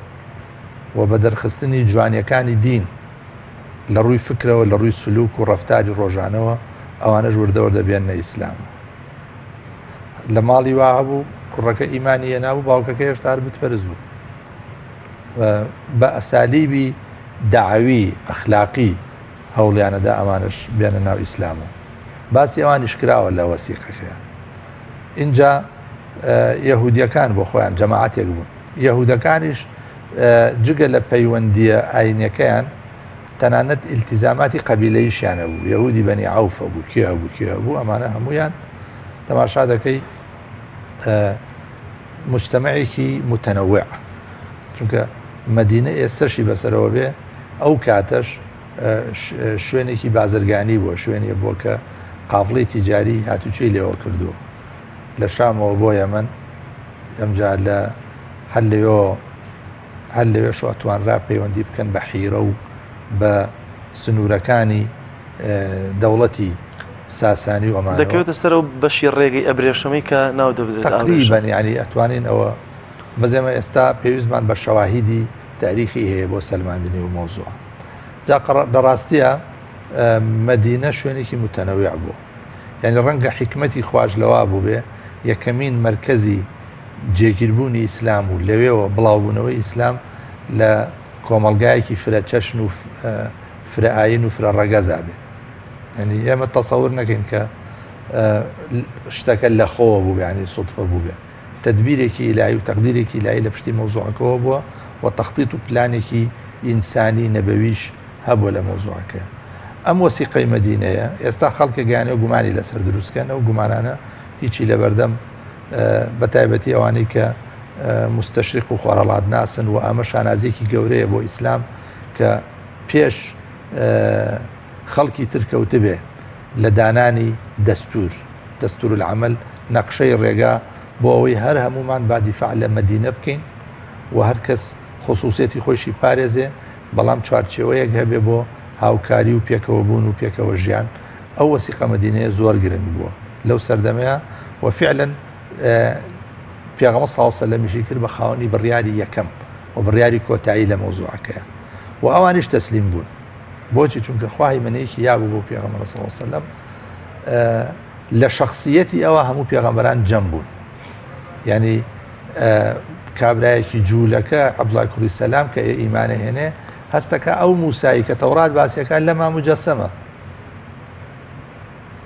و بە دەرخستنی جوانیەکانی دین لە ڕووی فکرەوە لە ڕووی سلوک و ڕەفتاری ڕۆژانەوە ئەوانەش وردەوەردەبێنە ئیسلام. لە ماڵی وا هەبوو کوڕەکە ئیمانی هێنابوو باوکەکە هێشتا هەر بتپەرست بوو بە ئەسالیبی داعوی ئەخلاقی هەوڵیانەدا ئەمانش بێنە ناو ئیسلامە باسی ئەوانیش کراوە لە وەسیقەکەیان. اینجا یەهودیەکان بۆ خۆیان جەماعەتێک بوون، یەهودەکانیش جگە لە پەیوەندیە ئاینەکەیان تەنانەت ئیلتیزاماتی قەبیلەیشیانە بوو، یەهودی بەنی عەوفە بوو، کێ هەبوو ئەمانە هەمویان تەماشا دەکەی مجتەمەعێکی متەنەوع، چونکە مەدینە ئێستاشی بەسەرەوە بێ ئەو کاتەش شوێنێکی بازرگانی بووە، شوێنێ بووە کە قافڵەی تیجاری هاتوچەی لێەوە کردووە لە شامەوە بۆ یەمەن، ئەمجا لە هەر لەوێش ئەتوانرا پەیوەندی بکەن بە حیرە و بە سنوورەکانی دەوڵەتی ساسانی و ئەمان دەکەوێتە سەر و بەشی ڕێگەی ئەبرێشەمەی کە ناو دەبێت تقریباً ینی ئەتوانین ئەوە بەزێمە ئێستا پێویستمان بە شەواهیدی تاریخی هەیە بۆ سەلماندنی و مۆزوع. جا لەڕاستیە مەدینە شوێنێکی متەنەوع بوو، یعنی ڕەنگە حکمەتی خوش لەوا بوو بێ یەکەمین مرکزی جێگیربوونی ئیسلام و لەوێەوە بڵاوبوونەوەی ئیسلام لە کۆمەلگایەکی فرە چەشن و فرەئاین و فرە ڕەگەزا بێ. ینی ئێمە تەسەور نەکەین کە شتەکە لە خۆوە بوو، ینی سوتفە بوو بێ، تەدبیرێکی ئیلاهی و تەقدیرێکی ئیلاهی لە پشتی مۆزوعەکەەوە بووە و تەخطیط و پلانێکی ئینسانی نەبەویش هەبووە لە مۆزوعەکە. ئەم وەسیقەی مەدینەیە ئێستا خەڵکە گیانەوە گومانی لەسەر دروستکەن، ئەو گومانانە هیچی لە بەردەم بەتایبەتی ئەوانەی کە مستەشریق و خۆرەڵات ناسن و ئەمە شانازێکی گەورەیە بۆ ئیسلام کە پێش خەڵکی ترکەوت بێ لە دانانی دەستور العمل نەقشەی ڕێگا بۆ ئەوەی هەر هەمومان با دیفاع لە مەدینە بکەین و هەر کەس خصوصیەتی خۆشی پارێزێ، بەڵام چوارچێوەیەک هەبێ بۆ هاوکاری و پێکەوە بوون و پێکەوە ژیان. ئەو وەسیقە مەدینەیە زۆر گرنگ بووە لەو سەردەمەیە و فعلا پێغەمبەر صلی الله علیه و سلم کرد بە خاوەنی بڕیاری یەکەم و بڕیاری کۆتایی لە مۆزوعەکەیە و ئەوانیش تەسلیم بوون. بۆچی؟ چونکە خواهی منەیەکی یابوو بۆ پێغەمبەر صلی الله علیه و سلم لە شخصیەتی ئەوە هەموو پێغەمبەران جەم بوون، یعنی کابرایەکی جوولەکە عەبدوڵای کوڕی سەلام کە ئیمانە هێنێ هەستەکە ئەو موسایی کە تەورات باسیەکان لەما مجەسەمە،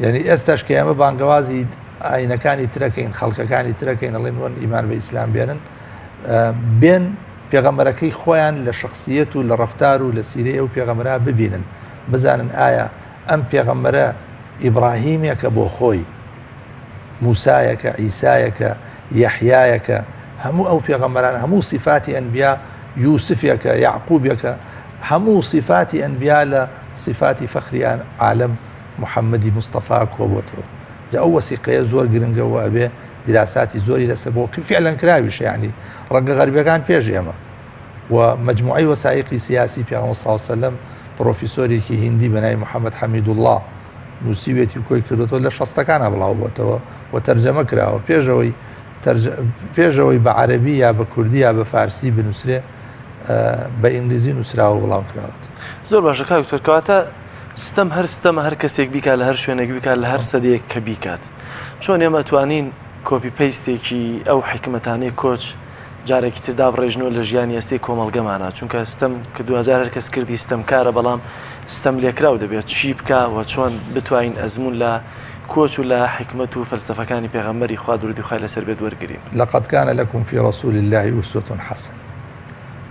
یعنی ئێستاش کە ئێمە بانگەوازی ئاینەکانی ترەکەین، خەڵکەکانی ترەکەین، ئەڵێن وەرن ئیمان بە ئیسلام بێنن، بێن پێغەمبەرەکەی خۆیان لە شخصیەت و لە ڕەفتار و لە سیرەی ئەو پێغەمبەرە ببینن، بزانن ئایا ئەم پێغەمبەرە ئیبراهیمێکە بۆ خۆی، موسایەکە، عیسایەکە، یەحیایەکە، هەموو ئەو پێغەمبەران هەموو صفاتی ئەنبیا، یوسفێکە، یعقوبێکە، هەموو صفاتی ئەنبیا لە صفاتی فەخریان عالم محەممەدی مستەفا کۆبووەتەوە. جا ئەو وەسیقەیە زۆر گرنگەوە ئەبێ دیراساتی زۆری لەسەر بۆ فعلەن کراویش، یعنی ڕەنگە غەربیەکان پێش ئێمە و مجموعی وەسایقی سیاسی پێغەمبەر صلی الله علیه و سلم پرۆفیسۆرێکی هیندی بەناوی محەممەد حەمیدوڵڵاه نووسیوێتی کۆی کردوەوە لە 60ەکانە بڵاو بووەتەوە و تەرجەمە کراوە، پێشەوەی بە عەرەبی یا بە کوردی یا بە فارسی بنووسرێ بە ئینگلیزی نووسراوە بڵاو کراوەت. زۆر باشە کاکتۆر، کەواتە ستەم هەر ستەمە هەر کەسێک بیکات لە هەر شوێنێک بیکات لە هەر سەدەیەک کە بیکات. چۆن ئێمە توانین کۆپی پەیستێکی ئەو حکمەتانەی کۆچ جارێکی تردا بڕێژنەوە لە ژیانی ئێستەی کۆمەڵگەمانە، چونکە ستەم کە 2000 هەر کەس کردی ستەمکارە، بەڵام ستەم لێکراو دەبێت چی بکە و چۆن بتوانین ئەزمون لە کۆچ و لە حکمت و فەلسەفەکانی پێغەمبەری خوا درودی خوای لەسەر بێت وەرگرین. لقد كان لكم في رسول الله أسوة حسنة.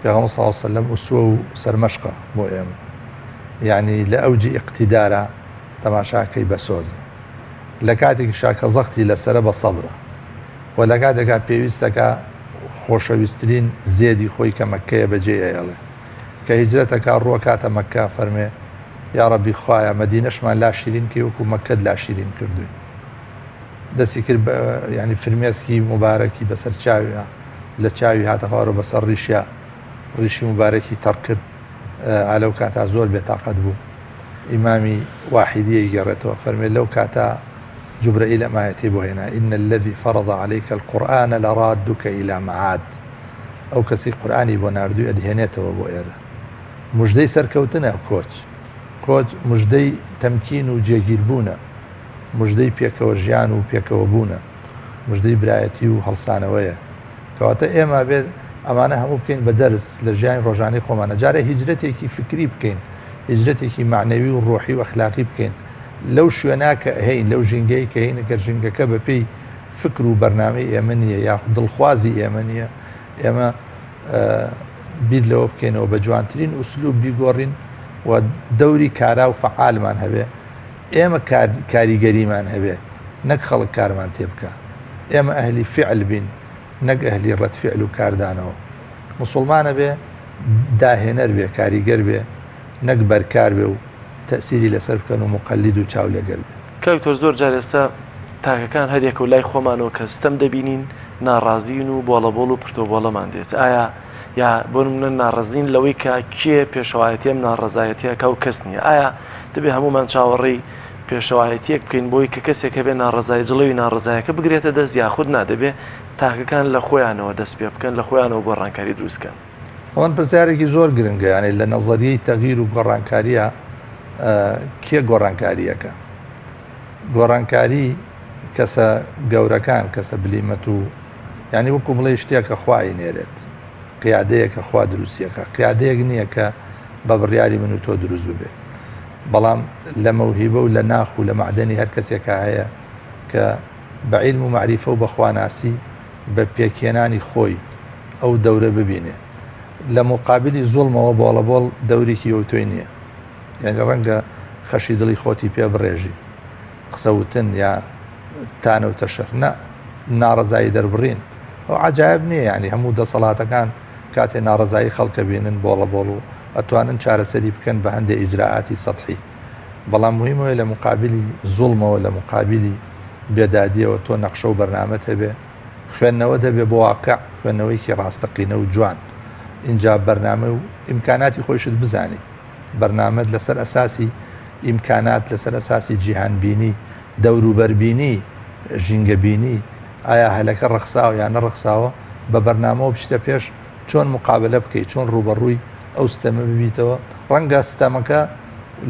پێغەمبەر صلی الله علیه و سلم ئوسوە و سەرمەشقە بۆ ئێمە، یعنی لە ئەوجی ئیقتیدارە تەماشاکەی بەسۆزە، لە کاتێکی شاکە زەختی لەسرە بە سەبرە و لە کاتێکا پێویستەکە خۆشەویستترین زێدی خۆی کە مەککەیە بەجێ ئەڵێ کە هیجرەتەکە ڕووە کاتە مەککە فەرمێ یا ڕەبی خوایە مەدینەشمان لا شیرین کە وەکو مەککەت لا شیرین کردوین. دەستی کرد ینی فرمێسکی مبارەکی بەسەر چاویە، لە چاوی هاتە خوارە بەسەر ڕیشی مبارەکی تەڕ کرد، ئالەو کاتا زۆر بێتاقەت بوو. ئیمامی واحیدیە گەڕێتەوە فەرمێ لەو کاتا جوبرەئیل ئەمایەتی بۆ هێنا ئین الذي فرض عليك القرآن لرادك إلى معاد. ئەو کەسی قورئانی بۆ ناردووی ئەدهێنێتەوە بۆ ئێرە. موژدەی سەرکەوتنە کۆچ موژدەی تەمکین و جێگیربوونە، موژدەی پێکەوە ژیان و پێکەوە بوونە، موژدەی برایەتی و هەڵسانەوەیە. کەواتە ئێمە بێت ئەمانە هەموو بکەین بە دەرس لە ژیانی ڕۆژانەی خۆمانە. جارە هیجرەتێکی فکری بکەین، هیجرەتێکی معنەوی و ڕۆحی و ئەخلاقی بکەین، لەو شوێناکە هەین لەو ژینگەی کە هینەکە ژینگەکە بە پێی فکر و بەرنامەی ئێمە نییە یاخود دڵخوازی ئێمە نییە ئێمە بیر لەوە بکەینەوە بە جوانترین ئوسلوب بیگۆڕین و دەوری کارا و فعالمان هەبێ ئێمە کاریگەریمان هەبێ نەک خەڵک کارمان تێ بکە ئێمە ئەهلی فعل بین نەک ئەهلی ڕەتفعل و کاردانەوە مسلمانە بێ داهێنەر بێ کاریگەر بێ نەک بەرکار بێ و تەسیری لەسەر بکەن و مقلید و چاو لەگەر بێ کاکتۆر زۆر جار ئێستا تاکەکان هەرێکە و لای خۆمانەوە کە ستەم دەبینین ناڕازین و بۆڵەبۆڵ و پرتۆبۆڵەمان دێت ئایا یا بۆ منە ناڕزین لەوەی کە کێ پێشەوایەتیم ناڕزایەتیە کە و کەس نییە ئایا دەبێ هەمومان چاوەڕێی پێشەوایەتیەک بکەین بۆی کە کەسێکە بێ ناڕزای جڵەوی ناڕزایەکە بگرێتە دەست یاخود نادەبێ تاکەکان لە خۆیانەوە دەست پێ بکەن لە خۆیانەوە گۆڕانکاری دروستکەن ئەوەن پرسیارێکی زۆر گرنگە یانێ لە نەزەریەی تەغیر و گۆڕانکاریە کێ گۆڕانکاریەکە گۆڕانکاری کەسە گەورەکان کەسە بلیمەت و ینی وەکو بڵێ شتێکە خوای نێرێت قیادەیەکە خوا دروستیەکە قیادەیەک نییە کە بە بڕیاری من و تۆ دروست ببێ بەڵام لە مەوهیبە و لە ناخ و لە معدەنی هەر کەسێکە هەیە کە بە عیلم و معریفە و بەخواناسی بە پێکێنانی خۆی ئەو دەورە ببینێ لە مقابلی زوڵمەوە بۆڵەبۆڵ دەورێکی ئەو تۆی نییە یعنی ڕەنگە خەشی دڵی خۆتی پێ بڕێژی قسەوتن یا تانە و تەشەر ناڕزایی دەربڕین ئەو عجایب نییە ینی هەموو دەسەڵاتەکان کاتێ ناڕزایی خەڵکە بینن بۆڵەبۆڵ و ئەتوانن چارەسەری بکەن بە هەندێک ئیجراعاتی سەطحی بەڵام مهمەوە لە مقابلی زوڵمەوە لە مقابلی بێدادیەوە تۆ نەخشە و بەرنامەت هەبێ خوێندنەوە دەبێ بۆ واقع خوێندنەوەیکی ڕاستەقینە و جوان اینجا بەرنامە و ئیمکاناتی خۆشت بزانی بەرنامەت لەسەر ئەساسی ئیمکانات لەسەر ئەساسی جیهانبینی دەوروبەربینی ژینگەبینی ئایا هەلەکە ڕەخساوە یان نەڕەخساوە بە بەرنامەوە بشتە پێش چۆن مقابلە بکەیت چۆن ڕوبەڕووی ئەو ستەمە ببیتەوە ڕەنگە ستەمەکە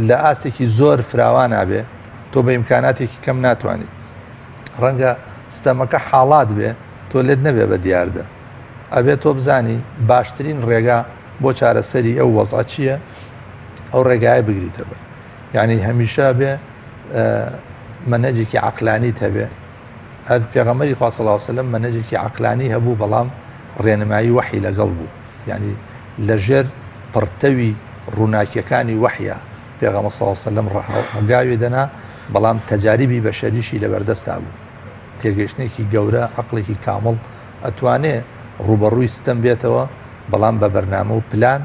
لە ئاستێکی زۆر فراوان نابێ تۆ بە ئیمکاناتێکی کەم ناتوانیت ڕەنگە ستەمەکە حاڵات بێ تۆ لێت نەبێ بە دیاردە ئەبێت تۆ بزانی باشترین ڕێگا بۆ چارەسەری ئەو وەزع چییە ئەو ڕێگایە بگریتە بە یعنی هەمیشە بێ مەنهجێکی عەقلانیت هەبێ هەر پێغەمبەری خوا صلی الله علیه و سلم مەنهجێکی عەقلانی هەبوو بەڵام ڕێنمایی وەحی لەگەڵ بوو یعنی لەژێر پڕتەوی ڕووناکیەکانی وەحیە پێغەمبەر صلی الله علیه و سلم ڕەهەڵگاوی دەنا بەڵام تەجاریبی بەشەریشی لەبەردەستا بوو تێگەیشتێکی گەورە عەقڵێکی کامڵ ئەتوانێ ڕوبەڕووی ستەم بێتەوە بەڵام بە بەرنامە و پلان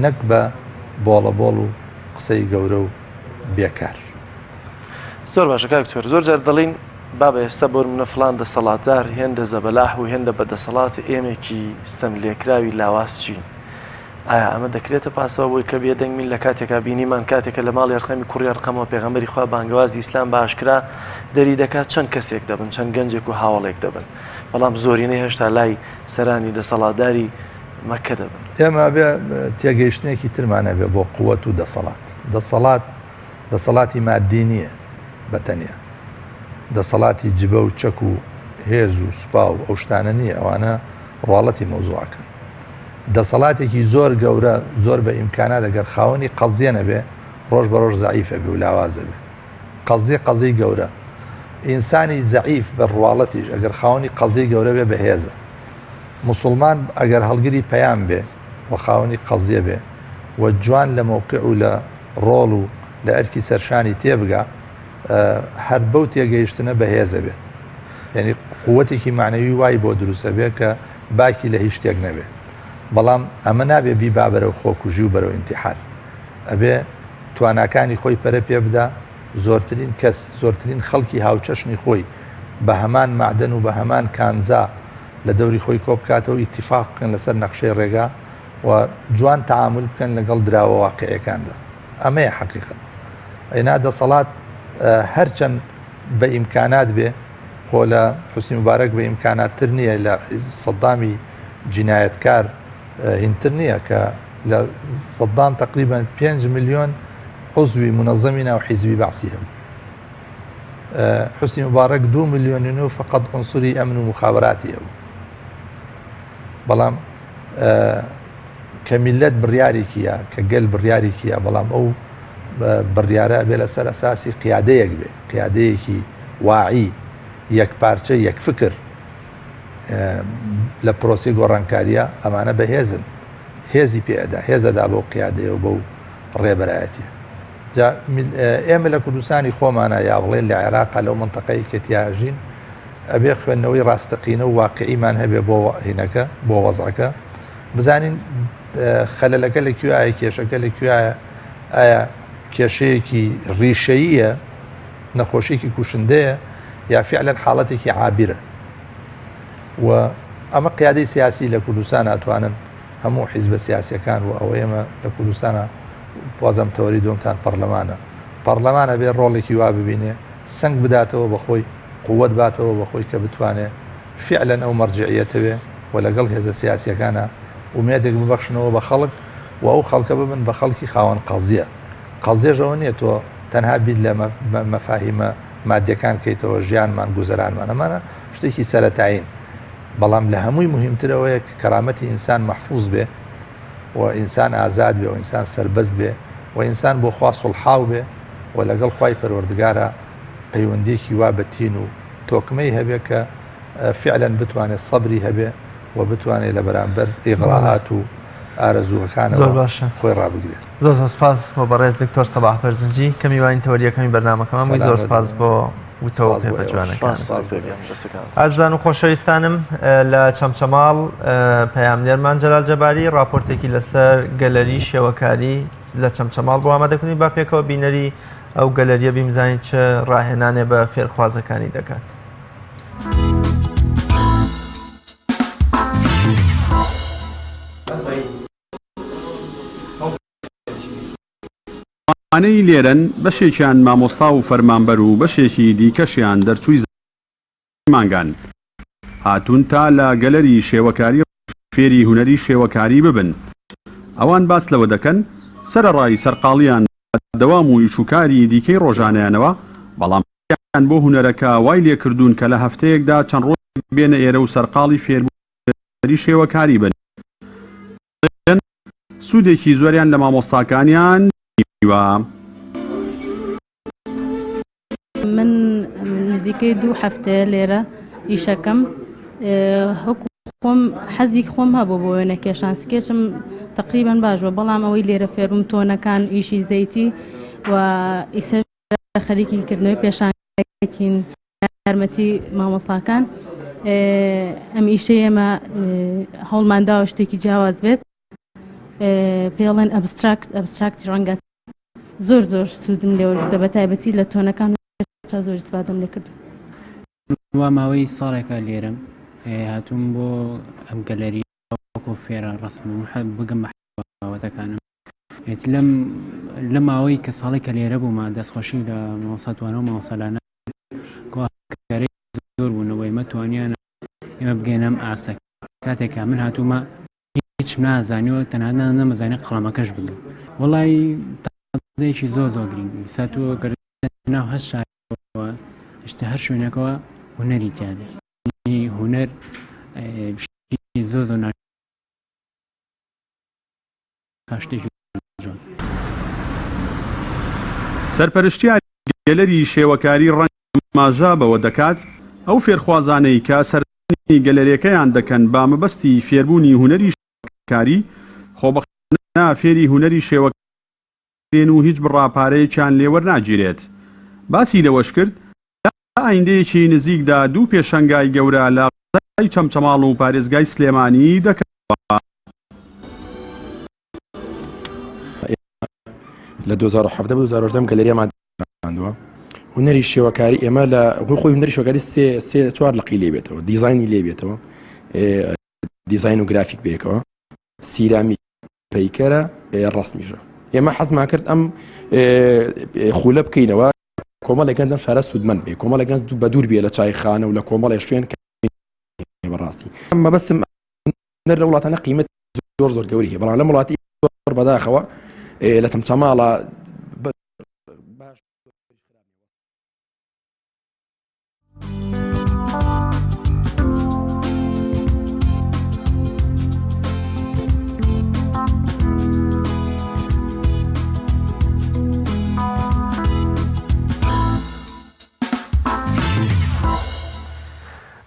نەک بە بۆڵەبۆڵ و قسەی گەورە و بێکار زۆر باشە کاکتۆر زۆر جار دەڵین بابە ئێستا بۆ منە فڵان دەسەڵاتدار هێندە زەبەلاح و هێندە بەدەسەڵات ئێمێکی ستەم لێکراوی لاواز چین ئایا ئەمە دەکرێتە پاسەوە بۆی کە بێدەنگمین لە کاتێکا بینیمان کاتێکە لە ماڵی ڕقەمی کوڕی ڕقەمەوە پێغەمبەری خوا بانگوازی ئیسلام باشکرا دەری دەکات چەند کەسێک دەبن چەند گەنجێک و هاوڵێک دەبن بەڵام زۆرینەی هێشتا لای سەرانی دەسەڵاتداری مەکە دەبن ئێمە بێ تێگەیشتێکی ترمانە بێ بۆ قووەت و دەسەڵاتی مادی نییە بەتەنیا دەسەڵاتی جبە و چەک و هێز و سوپا و ئەو شتانە نییە ئەوانە ڕواڵەتی مەوزوعەکەن دەسەڵاتێکی زۆر گەورە زۆر بە ئیمکانات دەگەر خاوەنی قەزیە نەبێ ڕۆژ بە ڕۆژ زەعیفە بێ و لاوازە بێ قەزی گەورە ئینسانی زەعیف بە ڕواڵەتیش ئەگەر خاوەنی قەزی گەورە بێ بەهێزە مسلمان ئەگەر هەڵگری پەیام بێ و خاوەنی قەزیە بێ و جوان لە موقع و لە ڕۆڵ و لە ئەرکی سەرشانی تێبگا هەر بەو تێگەیشتنە بەهێزە بێت یعنی قووەتێکی معنەوی وای بۆ دروستە بێ کە باکی لە هیچ شتێک نەبێ بەڵام ئەمە نابێ بیبا بەرەو خۆکوژی و بەرەو ئینتیحار ئەبێ تواناکانی خۆی پەرە پێ بدا زۆرترین کەس زۆرترین خەڵکی هاوچەشنی خۆی بە هەمان معدن و بە هەمان کانزا لە دەوری خۆی کۆ بکاتەوە ئیتیفاق بکەن لەسەر نەخشەی ڕێگا و جوان تەعامل بکەن لەگەڵ دراوە واقعیەکاندا ئەمەیە حەقیقەت ئەینا دەسەڵات هەرچەند بە ئیمکانات بێ خۆ لە حوسنی مبارەک بە ئیمکاناتتر نییە لە سەدامی جینایەتکار هینتر نییە کە لە سەدام تقریبا 5 ملیۆن عضوی منەظەمی ناو حیزبی بەعسی هەبوو حوسنی مبارەک 2 ملیۆن فقط عنصری ئەمن و مخابراتی هەبوو بەڵام کە میلەت بڕیارێکیە کە گەل بڕیارێکیە بەڵام ئەو بڕیارە بێ لەسەر ئەساسی قیادەیەک بێ قیادەیەکی واعی یەکپارچە یەک فکر لە پرۆسی گۆڕانکاریە ئەمانە بەهێزن هێزی پێدا هێزەدا بەو قیادەیە و بەو ڕێبەرایەتیە ئێمە لە کوردستانی خۆمانە یا بڵێن لە عێراقا لەو منتەقەی کەتیاژین ئەبێ خوێندنەوەی ڕاستەقینە و واقعیمان هەبێ بۆ هینەکە بۆ وەزعەکە بزانین خەلەلەکە لەکوێیە کێشەکە لەکوێیە ئایا کێشەیەکی ڕیشەییە نەخۆشیێکی کوشندەیە یا فعلەن حاڵەتێکی عابرە و ئەمە قیادەی سیاسی لە کوردستان ناتوانن هەموو حیزبە سیاسیەکان و ئەوە ئێمە لە کوردستانە وازەم تەوەری دۆمتان پەرلەمانە بێ ڕۆڵێکی وا ببینێ سنگ بداتەوە بەخۆی قووەت باتەوە بەخۆی کە بتوانێت فعلەن ئەو مەرجعیەتەوێ و لەگەڵ هێزە سیاسیەکانە ومێدێک ببەخشنەوە بە خەڵک و ئەو خەڵکە ببن بە خەڵکی خاوەن قەزیە قەزیێژەوە نییە تۆ تەنها بیت لە مەفاهیمە مادیەکان کەیتەوە ژیانمان گوزەرانمان ئەمانە شتێکی سەرەتایین بەڵام لە هەمووی مهمترەوەیە کەرامەتی ئینسان مەحفوظ بێ و ئینسان ئازاد بێ و ئینسان سربەست بێ و ئینسان بۆ خوا سوڵحاو بێ و لەگەڵ خوای پەروەردگارە پەیوەندیەکی وا بەتین و تۆکمەی هەبێ کە فعلەن بتوانێت سەبری هەبێ و بتوانێت لە بەرامبەر ئیغراءات و ئارەزووەکانەوە زۆر باشە خۆی ڕابگرێت. زۆر سپاس بۆ بەڕێز دکتۆر سەباح بەرزنجی کەمیوانی تەوەریەکەمی بەرنامەکەمان مووی زۆر سپاس بۆ وتەوە پێفە جوانەکان. ئازان و خۆشەویستانم لە چەمچەماڵ پەیامنێرمان جەلال جەباری راپۆرتێکی لەسەر گەلەری شێوەکاری لە چەمچەماڵ بۆ ئامادەکردنی با پێکەوە بینەری ئەو گەلەریە بیمزانین چه ڕاهێنانێ بە فێرخوازەکانی دەکات. ئەی لێرەن بەشێکیان مامۆستا و فەرمانبەر و بەشێکی دیکەشیان دەرچووی مانگان هاتوون تا لە گەلەری شێوەکاری فێری هونەری شێوەکاری ببن. ئەوان باس لەوە دەکەن سەرەڕای سەرقاڵیان دەوام و ئیشوکاری دیکەی ڕۆژانەیانەوە بەڵام بۆ هونەرەکە وای لێکردوون کە لە هەفتەیەکدا چەند ڕۆژ بێنە ئێرە و سەرقاڵی فێربوونەری شێوەکاری بن. سوودێکی زۆریان لە مامۆستاکانیان من نزیکەی 2 هەفتەیە لێرە ئیشەکەم خۆم حەزی خۆم هەبوو بۆ وێنە کێشان سکێچم تقریبان باشوە بەڵام ئەوەی لێرە فێروم تۆنەکان ئیشی زەیتی و ئیسە خەریکی کردنەوەی پێشانگەکین یارمەتی مامۆستاکان ئەم ئیشەی ئێمە هەوڵمانداوە شتێکی جیاواز بێت پێڵێن ئەبستراکتی ڕەنگە زۆر سوودم لێوەردە بە تایبەتی لە تۆنەکان زۆر سپادەم لێ کرد. وا ماوەی ساڵێکە لێرم هاتووم بۆ ئەم گەلەری وەکو فێرە ڕسم و بگەم بەحوەتەکانم لە ماوەی کە ساڵی کە لێرە بوومە دەستخۆشی لە ماوەساتوانە و ماوەسەلانە زۆر بوونەوەی مەتوانیانە ئێمە بگەینەم ئاستە کاتێکە من هاتوومە هیچ نازانیوە تەنها نەمەزانی قەڵەمەکەش بگەم وەڵی دەیەکی زۆر گرنگ ساتووە گەرناو هەست شارەوە هەشتا هەر شوێنەکەوە هونەری تیانێ هونەر زۆر ناشتێکی جوان. سەرپەرشتیاری گەلەری شێوەکاری ڕەنگماژا بەوە دەکات ئەو فێرخوازانەی کە سەردانی گەلەریەکەیان دەکەن با مەبەستی فێربوونی هونەری شێوەکاری خۆبەخشنا فێری هونەری شێوەکارێن و هیچ بڕاپارەیەکیان لێوەرناگیرێت. باسی لەوەش کرد لە ئایندەیەکی نزیکدا 2 پێشەنگای گەورە لە قسەی چەمچەماڵ و پارێزگای سلێمانی دەکەوە. لە 2017 گەلەریەمان داندووە هونەری شێوەکاری ئێمە لە خۆی هونەری شێوەکاری 3-4 لقی لێ بێتەوە دیزاینی لێ بێتەوە دیزاین و گرافیک بێکەوە سیرامی پەیکەرە ڕسمیژە ئێمە حەزمان کرد ئەم خولە بکەینەوە کۆمەڵێکەکان دەم شارە سوودمەند بێ کۆمەڵێکەکان بە دوور بێ لە چایخانە و لە کۆمەڵێک شوێن بەڕاستی ئەمە بەسم لە وڵاتانە قیمەت زۆر گەوری هەیە بەڵام لە وڵاتی زۆر بەداخەوە لە چەمچەماڵە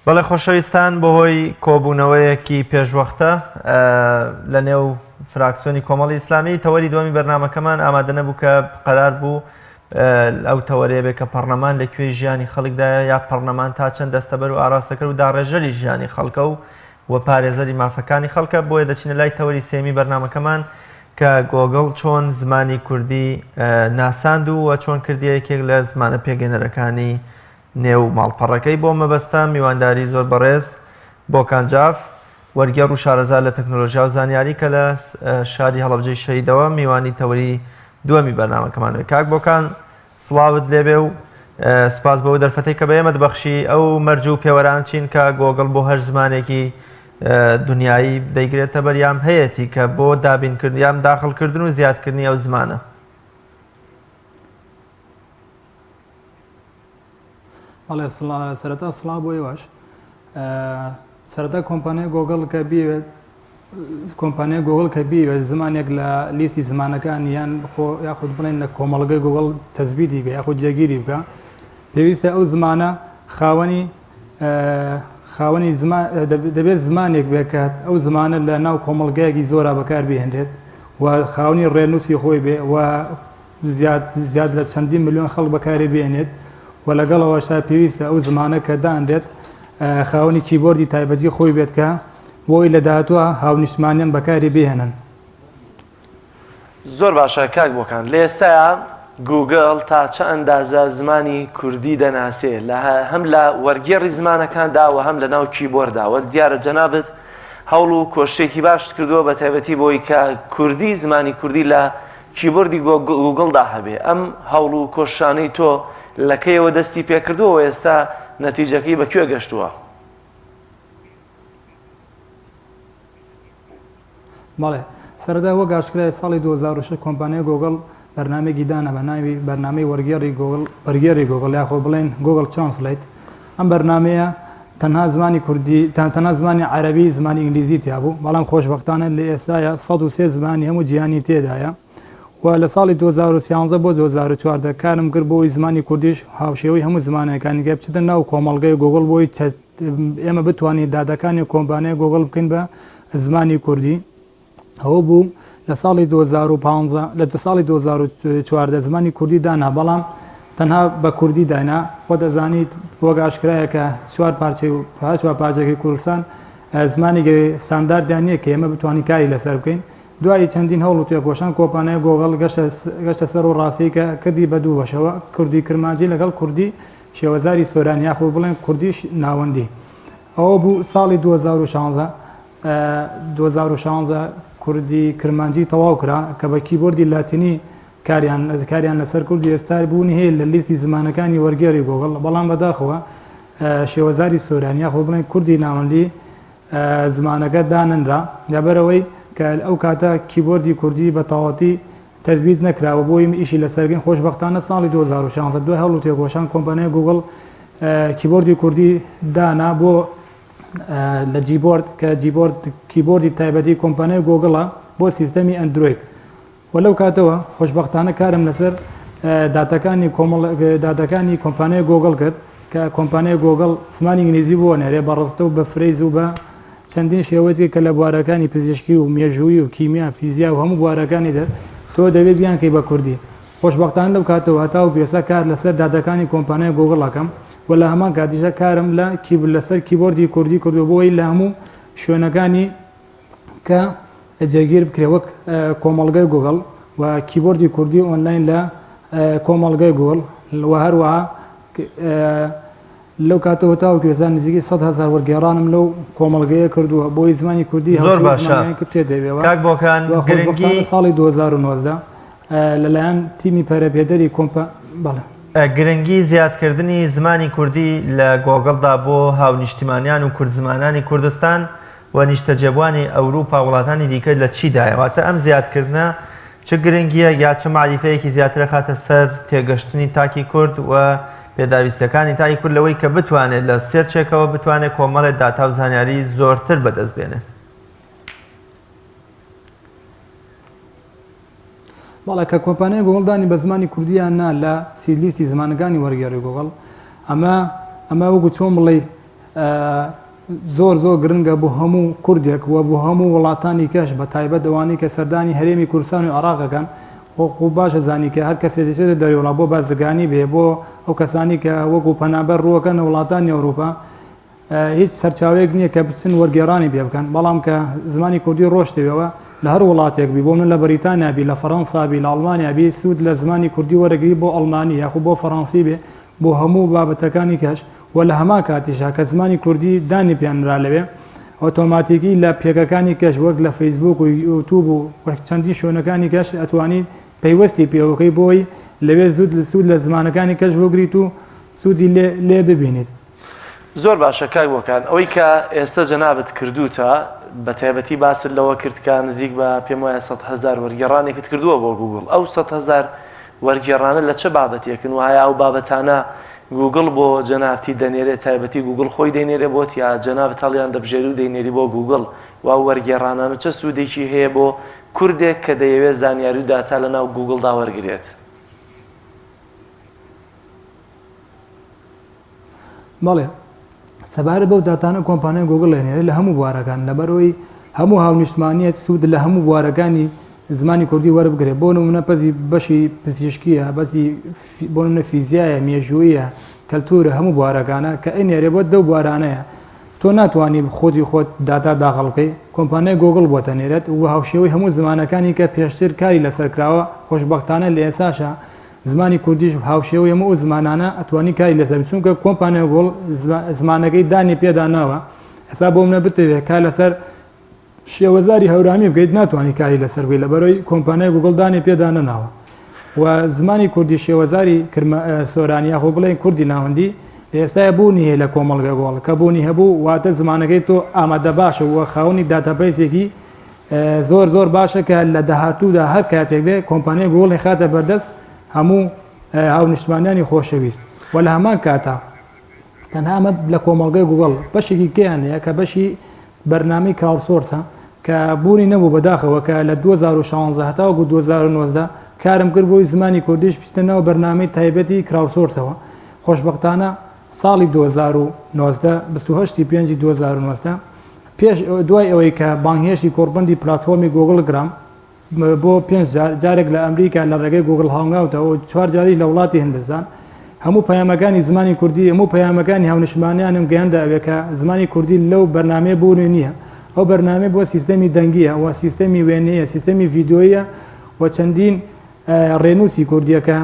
بەڵێ خۆشەویستان بەهۆی کۆبوونەوەیەکی پێشوەختە لە نێو فراکسیۆنی کۆمەڵی ئیسلامی تەوەری دووەمی بەرنامەکەمان ئامادە نەبوو کە قەرار بوو ئەو تەوەرەیە بێت کە پەرلەمان لەکوێ ژیانی خەڵکدایە یا پەرلەمان تا چەند دەستەبەر و ئاراستەکە و داڕێژەری ژیانی خەڵکە و پارێزەری مافەکانی خەڵکە بۆیە دەچینە لای تەوەری سێمی بەرنامەکەمان کە گۆگڵ چۆن زمانی کوردی ناساند و چۆن کردی یەکێک لە زمانە پێگەنەرەکانی نێو ماڵپەڕەکەی بۆ مەبەستە میوانداری زۆر بەڕێز بۆ کانجاف وەرگێڕ و شارەزار لە تەکنۆلۆژیا و زانیاری کە لە شاری هەڵەبجەی شەهیدەوە میوانی تەوەری دووەمی بەرنامەکەمانەوە کاک بۆکان سڵاوت لێبێ و سپاس بەوە دەرفەتەی کە بە ئێمە دەبەخشی ئەو مەرج و پێوەران چین کە گۆگڵ بۆ هەر زمانێکی دنیایی دەیگرێتە بەریام هەیەی کە بۆ دابینکردیان داخڵکردن و زیادکردنی ئەو زمانە. بەڵێ سەرەتا سڵاو بۆ ئێوەش سەرەتا کۆمپانیای گۆگڵ کە بیوێت کۆمپانیای گۆگڵ کە بیوێت زمانێک لە لیستی زمانەکان یان یاخود بڵێن لە کۆمەڵگەی گۆگڵ تەزبیتی بکە یاخود جێگیری بکە پێویستە ئەو زمانە خاوەنی دەبێت زمانێک بێکات ئەو زمانە لە ناو کۆمەڵگەیەکی زۆرە بەکار بهێنرێت و خاوەنی ڕێنووسی خۆی بێ و زیاد لە چەندین ملیۆن خەڵک بەکاری بێنێت و لەگەڵەوەشتا پێویستە ئەو زمانە کە داندێت خاوەنی کیبۆردی تایبەتی خۆی بێت کە بۆی لە داهاتووە هاونیشتمانیان بەکاری بهێنن. زۆر باشە کاک بۆکان لە ئێستاە گوگڵ تا چە ئەندازە زمانی کوردی دەناسێ هەم لە وەرگێڕی زمانەکاندا و هەم لە ناو کیبۆرداوە دیارە جەنابەت هەوڵ و کۆشتێکی باشت کردووە بە تایبەتی بۆی کە کوردی زمانی کوردی لە کیبۆردی گوگڵدا هەبێ ئەم هەوڵ و کۆشانەی تۆ لەکەیەوە دەستی پێکردووە ئێستا نەتیجەکەی بەکوێ گەشتووە؟ بەڵێ سەرەتا وە گاشتکرای ساڵی 2006 کۆمپانیای گۆگڵ بەرنامێکی دانا بە ناوی بەرنامەی وەرگێڕی گۆگڵ یاخۆ بڵێن گۆگڵ ترانسلیت ئەم بەرنامەیە تەنها زمانی کوردی تەنها زمانی عەرەبی زمانی ئینگلیزی تیا بوو بەڵام خۆشبەختانە لە ئێستاە 103 زمانی هەموو جیهانی تێدایە و لە ساڵی 2013 بۆ 2014 کارم کرد بۆی زمانی کوردیش هاوشێوەی هەموو زمانەکانی گە بچێتە ناو کۆمەڵگەی گۆگڵ بۆی ئێمە بتوانین دادەکانی کۆمپانیای گۆگڵ بکەین بە زمانی کوردی ئەوە بوو لە ساڵی 2015 لە ساڵی 2014 زمانی کوردی دانا بەڵام تەنها بە کوردی دانا خۆ دەزانیت وەگاشکرایە کە چوار پارچەکەی کوردستان زمانی سانداردیان نییە کە ئێمە بتوانین کاری لەسەر بکەین دوای چەندین هەوڵ و توێکۆشان کۆمپانیای گۆگڵ گەشتە سەر و ڕاستی کە کردی بە دوو بەشەوە کوردی کرمانجی لەگەڵ کوردی شێوەزاری سۆرانی یاخۆ بڵێن کوردیش ناوەندی ئەوە بوو ساڵی 2016 کوردی کرمانجی تەواو کرا کە بە کیبۆردی لاتینی کاریان لەسەر کوردی ئێستا بوونی هەیە لە لیستی زمانەکانی وەرگێڕی گۆگڵ بەڵام بەداخەوە شێوەزاری سۆرانی یاخۆ بڵێن کوردی ناوەندی زمانەکە داننرا لەبەرەوەی کە ئەو کاتە کیبۆردی کوردی بە تەواوەتی تەجویز نەکراوە بۆی ئیشی لەسەرگەین خۆشبەختانە ساڵی 2016 دوای هەوڵ و تێکۆشان کۆمپانیای گوگڵ کیبۆردی کوردی دانا بۆ لە جیبۆرد کە کیبۆردی تایبەتی کۆمپانیای گۆگڵە بۆ سیستەمی ئەندروید و لەو کاتەوە خۆشبەختانە کارم لەسەر دادەکانی کۆمپانیای گۆگڵ کرد کە کۆمپانیای گۆگڵ زمانی ئینگلیزی بۆ نێرێ بەڕستە و بە فرەیز و بە چەندین شێوەیەکی کە لە بوارەکانی پزیشکی و مێژووی و کیمیا فیزیا و هەموو بوارەکانی تۆ دەبێت بیانکەی بە کوردی خۆشبەختانە لەو کاتەوە هەتا و پێسە کار لەسەر دادەکانی کۆمپانیای گۆگڵەکەم و لە هەمان کاتیشە کارم لەسەر کیبۆردی کوردی کردو بۆی لە هەموو شوێنەکانی کە جێگیر بکرێ وەک کۆمەڵگەی گوگڵ و کیبۆردی کوردی ئۆنلاین لە کۆمەڵگەی گۆڵ و هەروەها لەو کاتەوە تاو کوێزان نزیکی 100,000 وەرگێڕانم لەو کۆمەڵگەیە کردووە بۆی زمانی کوردی زۆر باشە پێ دەبێەوە کاک بۆکان خۆشبەختانە ساڵی 2019 لەلایەن تیمی پەرەپێدەری بەڵێ گرنگی زیادکردنی زمانی کوردی لە گۆگڵدا بۆ هاونیشتیمانیان و کورد زمانانی کوردستان و نیشتەجێبوانی ئەوروپا وڵاتانی دیکە لە چیدایەواتە ئەم زیادکردنە چ گرنگیە یا چه معریفەیەکی زیاترە خاتە سەر تێگەشتنی تاکی کورد و پێداویستەکانی تاکی کورد لەوەی کە بتوانێت لە سێرچێکەوە بتوانێت کۆمەڵێک داتا و زانیاری زۆرتر بەدەست بێنێت. باڵا کە کۆمپانیای گۆگڵدانی بە زمانی کوردیان نا لە سیلیستی زمانەکانی وەرگێڕی گۆگڵ ئەمە وەکو چۆن بڵێ زۆر زۆر گرنگە بۆ هەموو کوردێک وە بۆ هەموو وڵاتانی کەش بە تایبەت ئەوانەی کە سەردانی هەرێمی کوردستان و عێراقەکەن وەکو باشە زانی کە هەر کەسێک دەچێتە دەرێوڵا بۆ بازرگانی بێ بۆ ئەو کەسانی کە وەکو پەنابەر ڕووەکەن وڵاتانی ئەوروپا هیچ سەرچاوەیەک نییە کە بچن وەرگێڕانی پێ بکەن بەڵام کە زمانی کوردی ڕۆشتەوەوە لە هەر وڵاتێک بی بۆ من لە بەریتانیا بی لە فەڕەنسا بی لە ئەڵمانیا بی سوود لە زمانی کوردی وەرەگری بۆ ئەڵمانی یاخو بۆ فەڕەنسی بێ بۆ هەموو بابەتەکانی کەش و لە هەما کاتیشا کە زمانی کوردی دانی پیانرا لەوێ ئۆتۆماتیکی لە پێکەکانی کەش وەک لە فەیسبوک و یوتوب و چەندی شوێنەکانی کەش ئەتوانی پەیوەستی پێوەکەی بۆی لەوێ زود لە سوود لە زمانەکانی کەش بۆگریت و سوودی لێ ببینیت. زۆر باشە کاک بۆکان ئەوەی کە ئێستا جەنابەت کردوتە بە تایبەتی باست لەوە کرد کە نزیک بە پێم وایە 100,000 وەرگێڕانێکت کردووە بۆ گوگڵ ئەو 100,000 وەرگێڕانە لە چه بابەتێکن وایە ئەو بابەتانە گوگڵ بۆ جەنابەتی دەنێرێت تایبەتی گوگڵ خۆی دەینێرێ بۆت یا جەنابەت هەڵیان دەبژێری و دەینێری بۆ گوگڵ و وەرگێڕانانە چه سوودێکی هەیە بۆ کوردێک کە دەیەوێت زانیاری و داتا لە ناو گوگڵدا وەرگێت؟ بەڵێ سەبارەت بەو داتانە کۆمپانیای گوگڵ لێنێرە لە هەموو بوارەکان لەبەرەوەی هەموو هاونیشتمانیەت سوود لە هەموو بوارەکانی زمانی کوردی وەربگرێت بۆ نمونە پەزی بەشی پزیشکیە بەسی بۆ نمونە فیزیایە مێژوویە کەلتورە هەموو بوارەکانە کە ئەنێرێ بۆ دەو بوارانەیە تۆ ناتوانانی خۆتی خۆت داتا داخەڵکەی کۆمپانیای گوگڵ بۆ تەنێرێت و هاوشێوەی هەموو زمانەکانی کە پێشتر کاری لەسەرکراوە خۆشبەختانە لە ئێساشە زمانی کوردیش هاوشێوەی هەموو زمانانە ئەتوانی کاری لەسەر چونکە کۆمپانیای گوگڵ زمانەکەی دانی پێداناوە ئێستا بۆ منە بتەوێت کا لەسەر شێوەزاری هەورامی بگەیت ناتوانانی کاری لەسەر بێت لەبەرەوەی کۆمپانیای گوگڵ دانی پێدانەناوە و زمانی کوردی شێوەزاری سۆرانیا خۆ بڵێن کوردی ناوەندی ئێستای بوونی هەیە لە کۆمەڵگە گۆڵ کە بوونی هەبوو واتە زمانەکەی تۆ ئامادە باشە وە خاوەنی داتەبەیسێکی زۆر زۆر باشە کە لە داهاتوودا هەر کاتێک بێ کۆمپانیای گوگڵی خاتە بەردەست هەموو هاونیشتمانیانی خۆشەویست و لە هەمان کاتە تەنها ئەمە لە کۆمەڵگەی گوگڵ بەشێکی کیان هەیە کە بەشی بەرنامەی کراودسۆرسە کە بوونی نەبوو بەداخەوە کە لە 2016 هەتاوەکو 2019 کارم کرد بۆی زمانی کوردیش بچتەنەوە بەرنامەی تایبەتی کراودسۆرسەوە خۆشبەختانە ساڵی 2019 28 2019 پێش دوای ئەوەی کە بانگهێشتی کۆڕبەندی پلاتفۆمی گوگڵ گرام بۆ 5 جارێک لە ئەمریکا لە ڕێگەی گوگڵ هاونگاوتەوە 4 جاری لە وڵاتی هندستان هەموو پەیامەکانی زمانی کوردی هەموو پەیامەکانی هاونیشتمانیانم گەیاندا ئەوێ کە زمانی کوردی لەو بەرنامەیە بوونی نییە ئەو بەرنامە بۆ سیستەمی دەنگیە و سیستەمی وێنەیە سیستەمی ڤیددیۆیە و چەندین ڕێنووسی کوردیەکە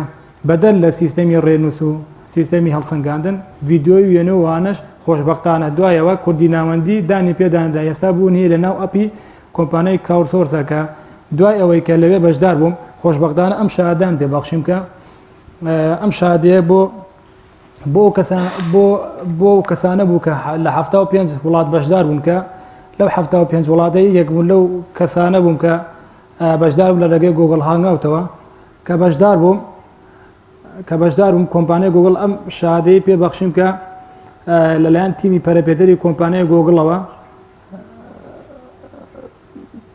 بەدەل لە سیستەمی ڕێنووس و سیستەمی هەڵسەنگاندن ڤیددیۆی وێنە وانش خۆشبەختانە دوایەوە کوردی ناوەندی دانی پێداندا ئێستا بوونی لە ناو ئەپی کۆمپانیای کراودسۆرسەکە دوای ئەوەی کە لەوێ بەشدار بووم خۆشبەختانە ئەم شادان پێبەخشیم کە ئەم شادەیە بۆ کەسانە بوو کە لە 75 وڵات بەشدار بوون کە لەو 75 وڵاتەی یەکبوون لەو کەسانە بووم کە بەشدار بووم لە ڕێگەی گوگڵ هانگاوتەوە کە بەشدار بووم کۆمپانیای گوگڵ ئەم شادەی پێبەخشیم کە لەلایەن تیمی پەرەپێدەری کۆمپانیای گوگڵەوە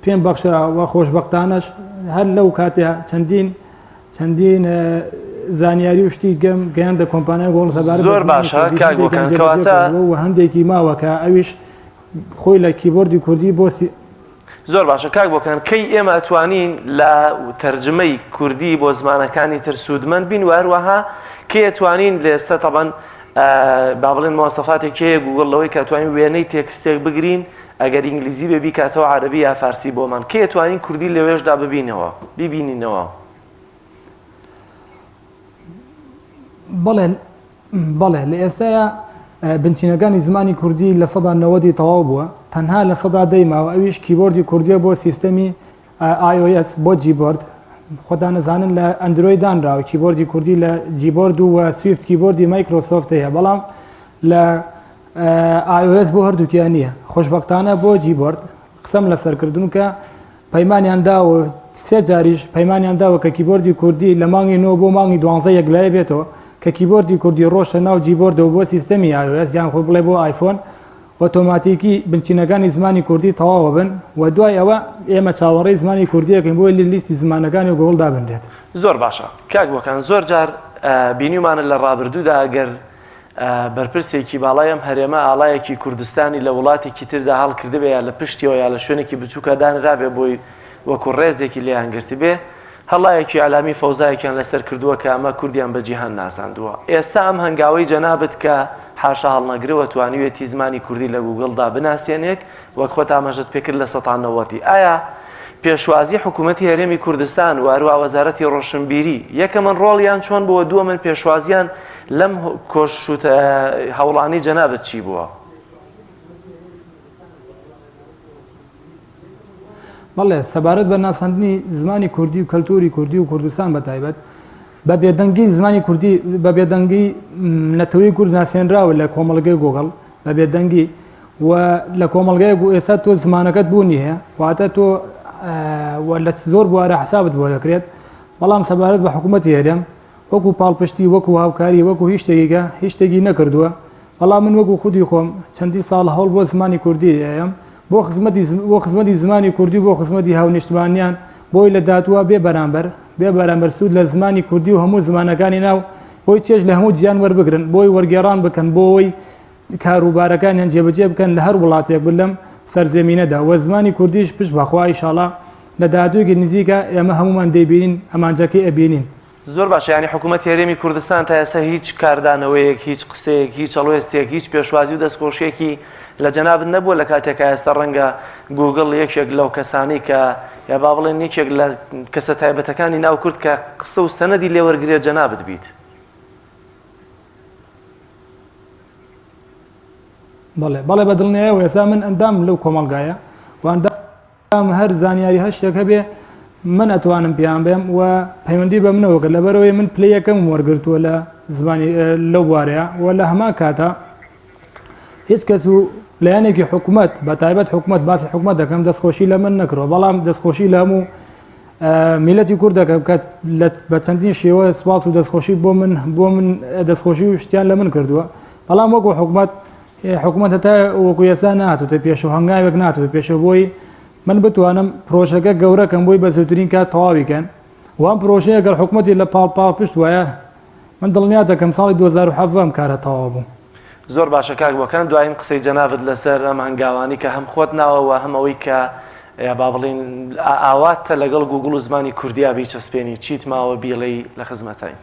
پێم بەخشراوە خۆشبەختانەش هەر لەو کاتێ چەندین زانیاری و شتی گەم گەیاندە کۆمپانیای گوگڵ سەبارەت زۆر باشە کاک بۆکان کەواتە هەندێکی ماوە کە ئەویش خۆی لە کیبۆردی کوردی بۆسی زۆر باشە کاک بۆکان کەی ئێمە ئەتوانین لە تەرجمەی کوردی بۆ زمانەکانی تر سوودمەند بین و هەروەها کێ ئەتوانین لە ئێستا تەبەن با بڵێن مۆسەفاتێک هەیە گوگڵەوەی کە ئەتوانین وێنەی تێکستێک بگرین ئەگەر ئینگلیزی بێ بیکاتەوە عەرەبی یا فارسی بۆمان کێ ئەتوانین کوردی لەوێشدا ببینینەوە بەڵێ لە ئێستاە بنچینەکانی زمانی کوردی لە 90 تەواو بووە تەنها لە 10 دەیماوە ئەویش کیبۆردی کوردیە بۆ سیستەمی iOS بۆ جیبۆرد خۆتان نەزانن لە ئەندروید دانراوە کیبۆردی کوردی لە جیبۆرد و سویفت کیبۆردی مایکرۆسۆفت هەیە بەڵام لە iOS بۆ هەردووکیان نییە خۆشبەختانە بۆ جیبۆرد قسەم لە سەرکردن کە پەیمانیانداوە سێ جاریش پەیمانیانداوە کە کیبۆردی کوردی لە مانگی 9 بۆ مانگی 12 یەکلایە بێتەوە کە کیبۆردی کوردی ڕۆشتە ناو جیبۆردەوە بۆ سیستەمی iOS یان خۆ بڵێ بۆ آیفۆن ئۆتۆماتیکی بنچینەکانی زمانی کوردی تەواوە بن و دوای ئەوە ئێمە چاوەڕێی زمانی کوردیەکەین بۆ لیستی زمانەکانی گوگڵدا بنرێت زۆر باشە کاک بۆکان زۆر جار بینیمانە لە ڕابردوودا ئەگەر بەرپرسێکی باڵایم هەرێمە ئاڵایەکی کوردستانی لە وڵاتێکی تردا هەڵکردبێ یا لە پشتیەوە یا لە شوێنێکی بچووکە دانرابێ بۆی وەکو ڕێزێکی لێیانگرت بێ هەڵایەکی علامی فەوزایەکیان لەسەر کردووە کە ئەمە کوردیان بە جیهان ناساندووە. ئێستا ئەم هەنگاوەی جەنابەت کە حاشا هەڵنەگرەوە توانیوێتی زمانی کوردی لە گوگڵدا بناسیێنێک وەک خۆت ئاماژەت پێکرد لە 1990. ئایا پێشوازی حکوومەتی هەرێمی کوردستان و هەروە وەزارەتی ڕۆشنبیری یەکەمەن ڕۆڵیان چۆن بووە، دووەمن پێشوازیان لەم کۆشوت هەوڵانی جەنابەت چی بووە؟ بەڵێ سەبارەت بە ناساندنی زمانی کوردی و کەلتوری کوردی و کوردستان بە تایبەت بە بێدەنگی زمانی کوردی بە بێدەنگی نەتەوەی کورد ناسێنراوە لە کۆمەڵگەی گۆگڵ بە بێدەنگی و لە کۆمەڵگای ئێستا تۆ زمانەکەت بوونی هەیە واتە تۆ لە زۆر بوارە حسابت بۆ دەکرێت. بەڵام سەبارەت بە حکوومەتی هەرێم وەکو پاڵپشتی وەکو هاوکاری وەکو هیچ شتێکیکە هیچ شتێکی نەکردووە. بەڵام من وەکو خودی خۆم چەندی ساڵ هەوڵ بۆ زمانی کوردی هەیەم بۆ خزمەتی زمانی کوردی بۆ خزمەتی هاونیشتمانیان بۆی لە داتووە بێ بەرامبەر سوود لە زمانی کوردی و هەموو زمانەکانی ناو بۆی چێژ لە هەموو گیان وەربگرن بۆی وەرگێڕان بکەن بۆی کاروبارەکانیان جێبەجێ بکەن لە هەر وڵاتێک بلەم سەرزەمینەدا و زمانی کوردیش پشت بەخوا ئینشاڵڵا لە داهاتوویەکی نزیکە ئێمە هەمومان دەیبینین ئەمانجەکەی ئەبینین. زۆر باشە، ینی حکوومەتی هەرێمی کوردستان تا ئێستا هیچ کاردانەوەیەک هیچ قسەیەک هیچ ئەڵوێستێک هیچ پێشوازی و دەستخۆشیێکی لە جەنابەت نەبووە لە کاتێکە ئێستا ڕەنگە گوگڵ یەکێک لەو کەسانی کە یا با بڵێن یەکێک لە کەسە تایبەتەکانی ناو کورد کە قسە و سەنەدی لێوەرگرێت جەنابەت بیت. بەڵێ بەدڵنیایەوە ئێستا من ئەندام لەو کۆمەڵگایە و ئەندام هەر زانیاری هەر شتێک هەبێ من ئەتوانم پیان بێم و پەیوەندی بە منەوەکە لەبەرەوەی من پلەیەکەم وەرگرتووە لە زمانی لەو بوارەیە و لە هەمان کاتە هیچ کەس و لایەنێکی حکوومەت بە تایبەت حکوومەت باسی حکوومەت دەکەم دەستخۆشی لە من نەکڕەوە، بەڵام دەستخۆشی لە هەموو میلەتی کورد دەکەم کە بە چەندین شێوە سواس و دەستخۆشی بۆ من دەستخۆشی و شتیان لە من کردووە. بەڵام وەکو حکوومەت هەتا وەکو ئێستا ناتوتە پێشەوە هەنگاوێک ناتوێت پێشەوە بۆی من بتوانم پرۆژەکە گەورەکەم بۆی بە زەوترین کات تەواویکەن وام پرۆژەیە گەر حکوومەتی لە پاڵ پشت وایە من دڵنیا دەکەم ساڵی 2007 کارە تەواو بوو. زۆر باشە کاک بۆکان دواییم قسەی جەنابەت لەسەر ئەم هەنگاوانی کە هەم خۆت ناوەوە هەمەوەی کە با بڵین ئاواتە لەگەڵ گوگڵ و زمانی کوردیا بیچەسپێنی چیت ماوە بیڵێی لە خزمەتای؟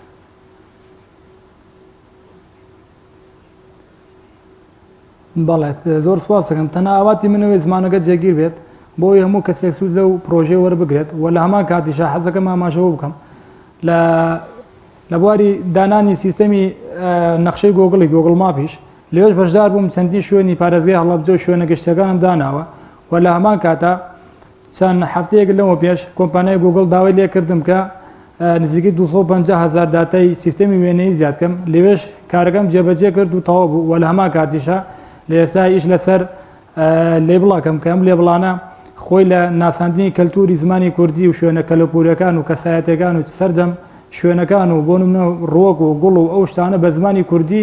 بەڵێ زۆر سواز دەکەم تەنها ئاواتی منەوەی زمانەکە جێگیر بێت بۆی هەموو کەسێک سوود لەو پرۆژەی وەربگرێت و لە هەمان کاتیشا حەزەکەم ئاماژەوە بکەم لە بواری دانانی سیستەمی نەخشەی گۆگڵی گۆگڵ ماپیش لێوەش بەشدار بووم چەندی شوێنی پارێزگای هەڵەبجە و شوێنە گەشتەکانم داناوە و لە هەمان کاتە چەند هەفتەیەک لەمە پێش کۆمپانیای گوگڵ داوای لێ کردم کە نزیکی 250,000 داتای سیستەمی وێنەی زیادکەم لێوێش کارەکەم جێبەجێ کرد و تەواو بوو و لە هەمان کاتیشا لە ئێستا ئیش لەسەر لێبڵاکەم کە ئەم لێبڵانە خۆی لە ناساندنی کەلتوری زمانی کوردی و شوێنە کەلەپورەکان و کەسایەتەکان و سەرجەم شوێنەکان و بۆ نمونە ڕۆک و گوڵ و ئەو شتانە بە زمانی کوردی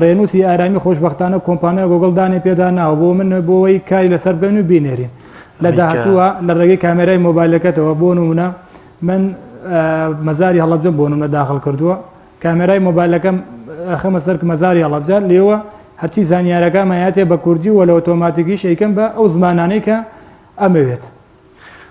ڕێنووسی ئارامی خۆشبەختانە کۆمپانیا گۆگڵ دانێ پێداناوە بۆ من بۆەوەی کاری لەسەر بێن و بینێرین لە داهاتووە لە ڕێگەی کامێرای مۆبایلەکەتەوە بۆ نمونە من مەزاری هەڵەبجەم بۆ نمونە داخل کردووە کامێرای مۆبایلەکەم خەمە سەر مەزاری هەڵەبجە لێوە هەرچی زانیارەکە مایاتێ بە کوردی و لە ئۆتۆماتیکی شەیکەم بە ئەو زمانانەی کە ئەمەوێت.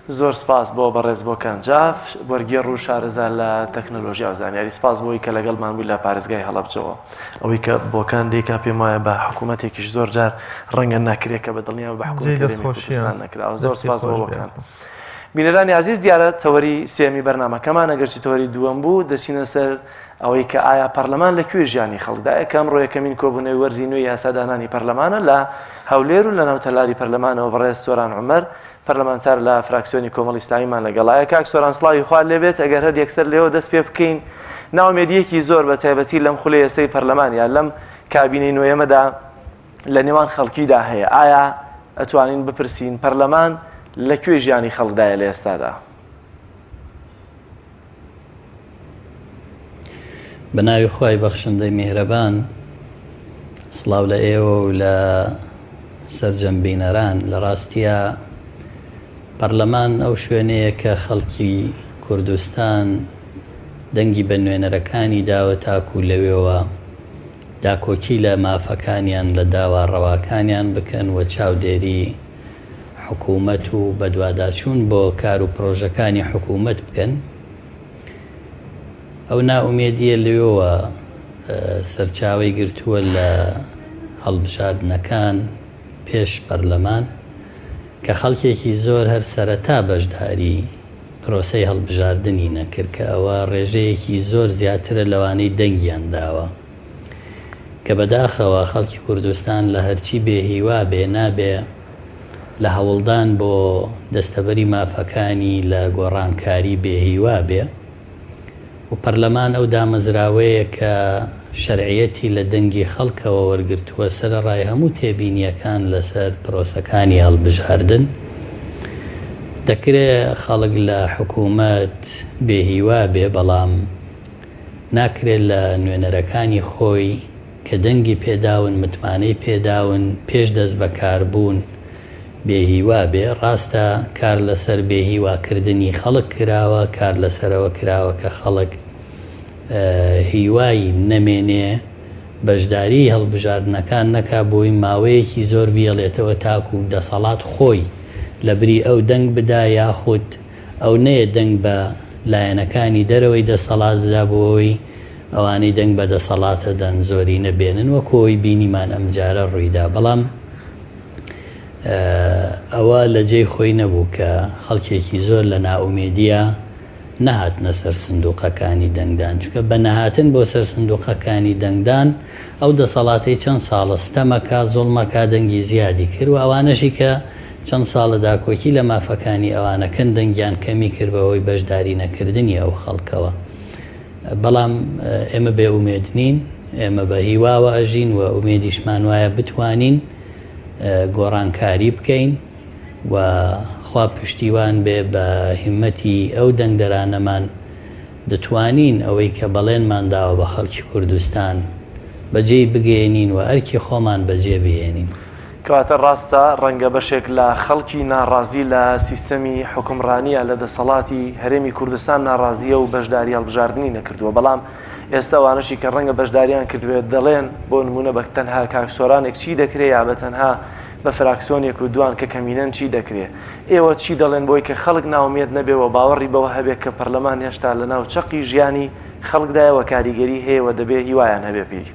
زۆر سپاس بۆ بەڕێز بۆکان جاف وەرگێڕ و شارەزار لە تەکنۆلۆژیا و زانیاری سپاس بۆی کە لەگەڵمان بووی لە پارێزگای هەڵەبجەوە ئەوەی کە بۆکان دیکا پێم وایە بە حکوومەتێکیش زۆر جار ڕەنگە ناکرێت کە بە دڵنیا بە حکوومەتستان نەکراوە. زۆر سپاس بۆ بۆکان. بینەرانی عزیز دیارە تەوەری سێمی بەرنامەکەمان ئەگەرچی تەوەری دووەم بوو دەچینە سەر ئەوەی کە ئایا پەرلەمان لەکوێ ژیانی خەڵکدا ئەکەم ڕۆیەکەمین کۆبوونەوەی وەرزی نوێی یاسادانانی پەرلەمانە لە هەولێر و لە ناوتەلاری پەرلەمانەوە بەڕێز سۆران عومەر پەرلەمانتار لە فراکسیۆنی کۆمەڵی ئیسلامیمان لەگەڵایە. کاک سۆران سڵاوی خوارد لێبێت ئەگەر هەر یەکسەر لێەوە دەست پێ بکەین ناومێدیەکی زۆر بە تایبەتی لەم خولەی ئێستەی پەرلەمان یان لەم کابینەی نوێیەمەدا لە نێوان خەڵکیدا هەیە ئایا ئەتوانین بپرسین پەرلەمان لەکوێ ژیانی خەڵکدایە لە ئێستادا؟ بەناوی خۆی بەخشندەی میهرەبان سڵاو لە ئێوە و لە سەرجەمبینەران لە ڕاستیە پەرلەمان ئەو شوێنەیە کە خەڵکی کوردستان دەنگی بە نوێنەرەکانی داوە تاکو لەوێەوە داکۆکی لە مافەکانیان لە داواڕەواکانیان بکەن و چاودێری حکوومەت و بەدواداچوون بۆ کار و پرۆژەکانی حکوومەت بکەن. ئەو ناومێدیە لێەوە سەرچاوی گرتووە لە هەڵبژاردنەکان پێش پەرلەمان کە خەڵکێکی زۆر هەر سەرەتا بەشداری پرۆسەی هەڵبژاردننی نەکرد کە ئەوە ڕێژەیەکی زۆر زیاترە لەوانەی دەنگیان داوە کە بەداخەوە خەڵکی کوردستان لە هەرچی بێهیوا بێ نابێ لە هەوڵدان بۆ دەستەبەری مافەکانی لە گۆڕانکاری بێهیوا بێ و پەرلەمان ئەو دامەزراوەیە کە شەرعیەتی لە دەنگی خەڵکەوە وەرگرتووە سەرڕای هەموو تێبینیەکان لەسەر پرۆسەکانی هەڵبژاردن. دەکرێت خەڵک لە حکوومەت بێهیوا بێ بەڵام ناکرێت لە نوێنەرەکانی خۆی کە دەنگی پێداون متمانەی پێداون پێش دەست بەکاربوون بێهیوا بێ. ڕاستە کار لەسەر بێهیواکردنی خەڵک کراوە، کار لەسەرەوە کراوە کە خەڵک هیوای نەمێنێ بەشداری هەڵبژاردنەکان نەکا بۆی ماوەیەکی زۆر بیەڵێتەوە تاکو و دەسەڵات خۆی لە بری ئەو دەنگ بدا یاخود ئەو نەیە دەنگ بە لایەنەکانی دەرەوەی دەسەڵات بدا بۆەوەی ئەوانەی دەنگ بە دەسەڵاتە دەن زۆری نەبێنن وەکۆی بینیمان ئەمجارە ڕوویدا. بەڵام ئەوە لە جێی خۆی نەبوو کە خەڵکێکی زۆر لە ناومێدیە نەهاتنە سەر سندوقەکانی دەنگدان چونکە بە نەهاتن بۆ سەر سندوقەکانی دەنگدان ئەو دەسەڵاتی چەند ساڵە ستەمەکە زۆڵمەکە دەنگی زیادی کرد و ئەوانەشی کە چەند ساڵە داکۆکی لە مافەکانی ئەوانەکەن دەنگیان کەمی کرد بەوەی بەشداری نەکردنی ئەو خەڵکەوە. بەڵام ئێمە بێ ئومێد نین، ئێمە بە هیواوە ئەژین و ئومێدیشمان وایە بتوانین گۆڕانکاری بکەین و خوا پشتیوان بێ بە هیمەتی ئەو دەنگدەرانەمان دەتوانین ئەوەی کە بەڵێنمان داوە بە خەڵکی کوردستان بەجێی بگەێنین و ئەرکی خۆمان بەجێ بهێنین. کەواتە ڕاستە ڕەنگە بەشێک لە خەڵکی ناڕازی لە سیستەمی حکومڕانیە لە دەسەڵاتی هەرێمی کوردستان ناڕازیە و بەشداری هەڵبژاردننی نەکردووە. بەڵام ئێستا وانشی کە ڕەنگە بەشداریان کردوێت دەڵێن بۆ نمونە بە تەنها کاکسۆرانێک چی دەکرێت یا بە تەنها بە فراکسیۆنێک و دوان کە کەمینەن چی دەکرێت. ئێوە چی دەڵێن بۆی کە خەڵک ناومێت نەبێەوە باوەڕی بەوە هەبێت کە پەرلەمان هێشتا لە ناو چەقی ژیانی خەڵکدایەوە کاریگەری هەیەوە دەبێ هیوایان هەبێ پێی.